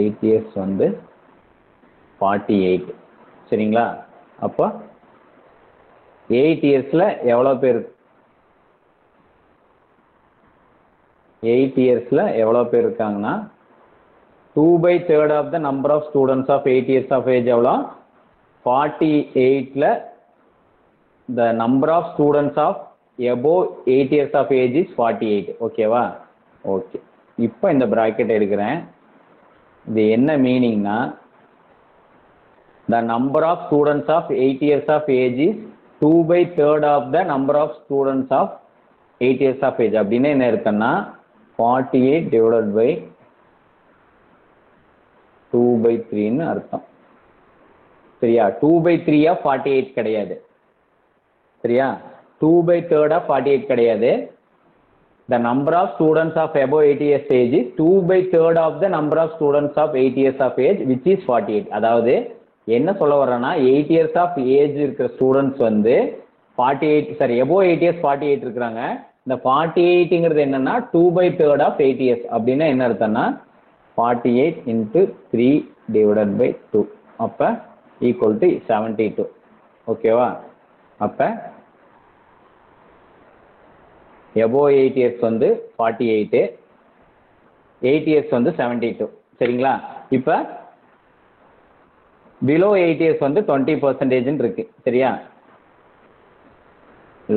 8 years வந்து 48. சரிங்களா? அப்ப 8 இயர்ஸ்ல எவ்வளவு பேர் 8 இயர்ஸ்ல எவ்வளவு பேர் இருக்காங்கன்னா 2/3 of the number of students of 8 years of age எவ்வளோ? 48ல the number of students of above 8 years of age is 48. ஓகேவா? ஓகே, இப்போ இந்த பிராக்கெட் எடுக்கிறேன். இது என்ன மீனிங்னா, the number of students of 8 years of age is 2/3 of the number of students of 8 years of age. அப்படின்னு என்ன இருக்குன்னா 48 divided by 2/3 அர்த்தம். சரியா? 2/3 of 48 கிடையாது. சரியா? 2/3 of 48 கிடையாது. The number of students of above 8 years age is 2/3 of the number of students of 8 years of age, which is 48. அதாவது என்ன சொல்ல வர்றேன்னா 8 years of age இருக்கிற ஸ்டூடெண்ட்ஸ் வந்து 48, சரி, above 8 years 48 இருக்கிறாங்க. இந்த 48ங்கிறது என்னன்னா 2/3 of 8 years. அப்படின்னா என்ன அர்த்தம்னா 48 into 3 divided by 2. அப்ப equal to 72. ஓகேவா? அப்ப above 8 years வந்து 48, 8 years வந்து 72. சரிங்களா? இப்ப பிலோ 8 இயர்ஸ் வந்து 20% இருக்கு. சரியா?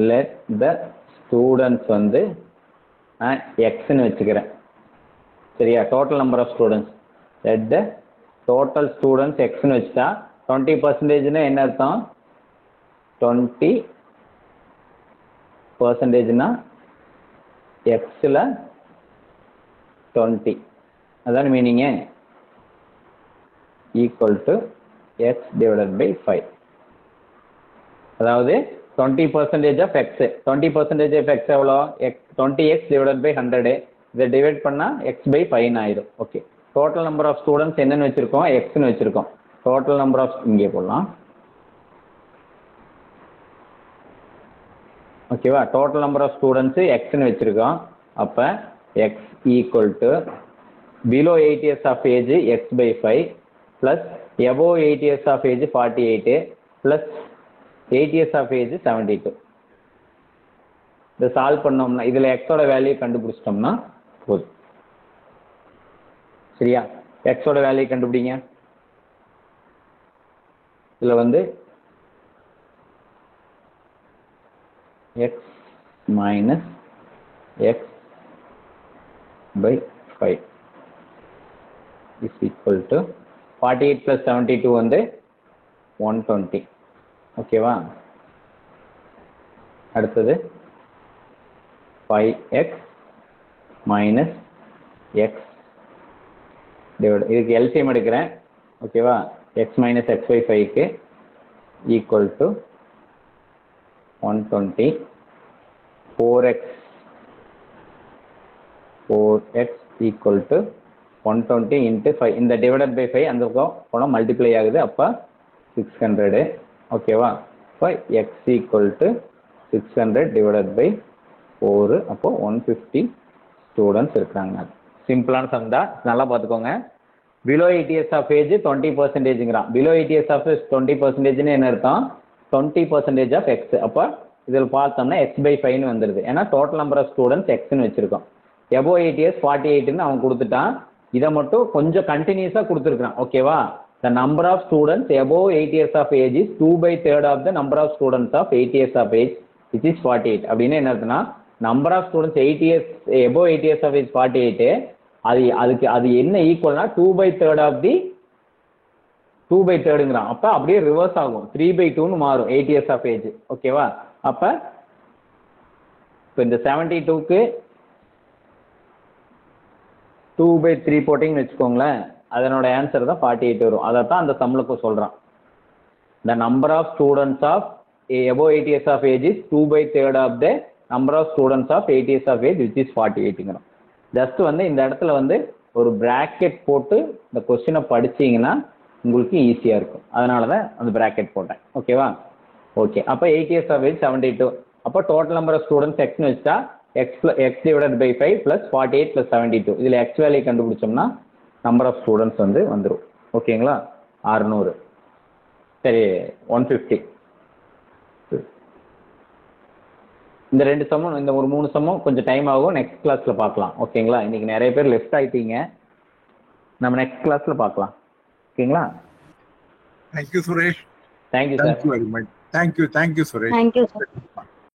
லெட் த ஸ்டூடெண்ட்ஸ் வந்து நான் எக்ஸ்ன்னு வச்சுக்கிறேன். சரியா? Total number of students. Let the total students எக்ஸ்ன்னு வச்சுட்டா 20%னா என்ன அர்த்தம்? 20%னா எக்ஸில் 20, அதான் மீனிங்க, equal to x divided by 5. அதாவது 20% ஆஃப் எக்ஸ். 20% ஆஃப் எக்ஸ் எவ்வளோ? 20x divided by 100. இதை டிவைட் பண்ணால் எக்ஸ் பை 5 ஆயிடும். Okay, total number of students என்னன்னு வச்சிருக்கோம்? எக்ஸ்ன்னு வச்சிருக்கோம். டோட்டல் நம்பர் ஆஃப் இங்கே போடலாம். ஓகேவா? டோட்டல் நம்பர் ஆஃப் ஸ்டூடெண்ட்ஸ் எக்ஸ்ன்னு வச்சிருக்கோம். அப்போ x equal to below 8 years of age x by 5 plus above 8 years of age 48 plus 8 years of age 72. இதை சால்வ் பண்ணோம்னா இதில் எக்ஸோட வேல்யூ கண்டுபிடிச்சிட்டோம்னா போதும். சரியா? எக்ஸோட வேல்யூ கண்டுபிடிங்க. இதில் வந்து x minus x by 5 is equal to 48 plus 72 வந்து 120. ஓகேவா? அடுத்தது 5x மைனஸ் எக்ஸ் டிவைட், இதுக்கு எல்சிஎம் எடுக்கிறேன். ஓகேவா? எக்ஸ் மைனஸ் எக்ஸ் பை 5க்கு equal to 120. 4x equal to 120 into 5. இந்த டிவைடட் பை 5 அந்த பக்கம் போனால் மல்டிப்ளை ஆகுது. அப்போ 600. ஓகேவா? இப்போ x equal to 600 divided by 4. அப்போ 150 ஸ்டூடெண்ட்ஸ் இருக்கிறாங்க. சிம்பிளான சம் தான், நல்லா பார்த்துக்கோங்க. பிலோ 8 இயர்ஸ் ஆஃப் ஏஜ் 20%ங்கிறான். பிலோ 8 இயர்ஸ் ஆஃப் ஏஜ் 20%ன்னு என்ன அர்த்தம்? 20% ஆஃப் எக்ஸ். அப்போ இதில் பார்த்தோம்னா எக்ஸ் பை 5ன்னு வந்துடுது. ஏன்னா டோட்டல் நம்பர் ஆஃப் ஸ்டூடெண்ட்ஸ் எக்ஸ்ன்னு வச்சிருக்கோம். எபோவ் 8 இயர்ஸ் 48ன்னு அவன் கொடுத்துட்டான். இதை மட்டும் கொஞ்சம் கண்டினியூஸாக கொடுத்துருக்கான். ஓகேவா? The number of students above 8 years of age is 2/3 of the number of students of 8 years of age, which is 48. அப்படின்னு என்ன அர்த்தம்னா number of students 8 years above 8 years of age 48. அது என்ன ஈக்குவல்னா 2/3 of the 2/3ங்கிறான். அப்போ அப்படியே ரிவர்ஸ் ஆகும், 3/2ன்னு மாறும் 8 years of age. ஓகேவா? அப்போ இப்போ இந்த 72க்கு 2/3 போட்டிங்கன்னு வச்சுக்கோங்களேன், அதனோட ஆன்சர் தான் 48 வரும். அதை தான் அந்த சம்லுக்கு சொல்கிறான். The number of students of above 8 years of age is 2/3 of the number of students of 8 years of age, which is 48ங்கிறோம். ஜஸ்ட் வந்து இந்த இடத்துல வந்து ஒரு பிராக்கெட் போட்டு இந்த கொஸ்டினை படிச்சிங்கன்னா உங்களுக்கு ஈஸியாக இருக்கும். அதனால தான் அந்த பிராக்கெட் போட்டேன். ஓகேவா? ஓகே, அப்போ 8 years of age 72. அப்போ டோட்டல் நம்பர் ஆஃப் ஸ்டூடெண்ட்ஸ் எக்ஸ்னு வச்சுட்டா x divided by 5 plus 48 plus 72. இதில் எக்ஸ் வேல்யூ கண்டுபிடிச்சோம்னா நம்பர் ஆஃப் ஸ்டூடெண்ட்ஸ் வந்து வந்துடும். ஓகேங்களா? 600. சரி, 150. இந்த 2 சம்மும் இந்த ஒரு 3 சம்மும் கொஞ்சம் டைம் ஆகும். நெக்ஸ்ட் கிளாஸில் பார்க்கலாம். ஓகேங்களா? இன்னைக்கு நிறைய பேர் லெஃப்ட் ஆகிட்டீங்க. நம்ம நெக்ஸ்ட் கிளாஸில் பார்க்கலாம். ஓகேங்களா? Thank you Suresh. Thank you sir. Thank you very much. Thank you Suresh. Thank you, sir.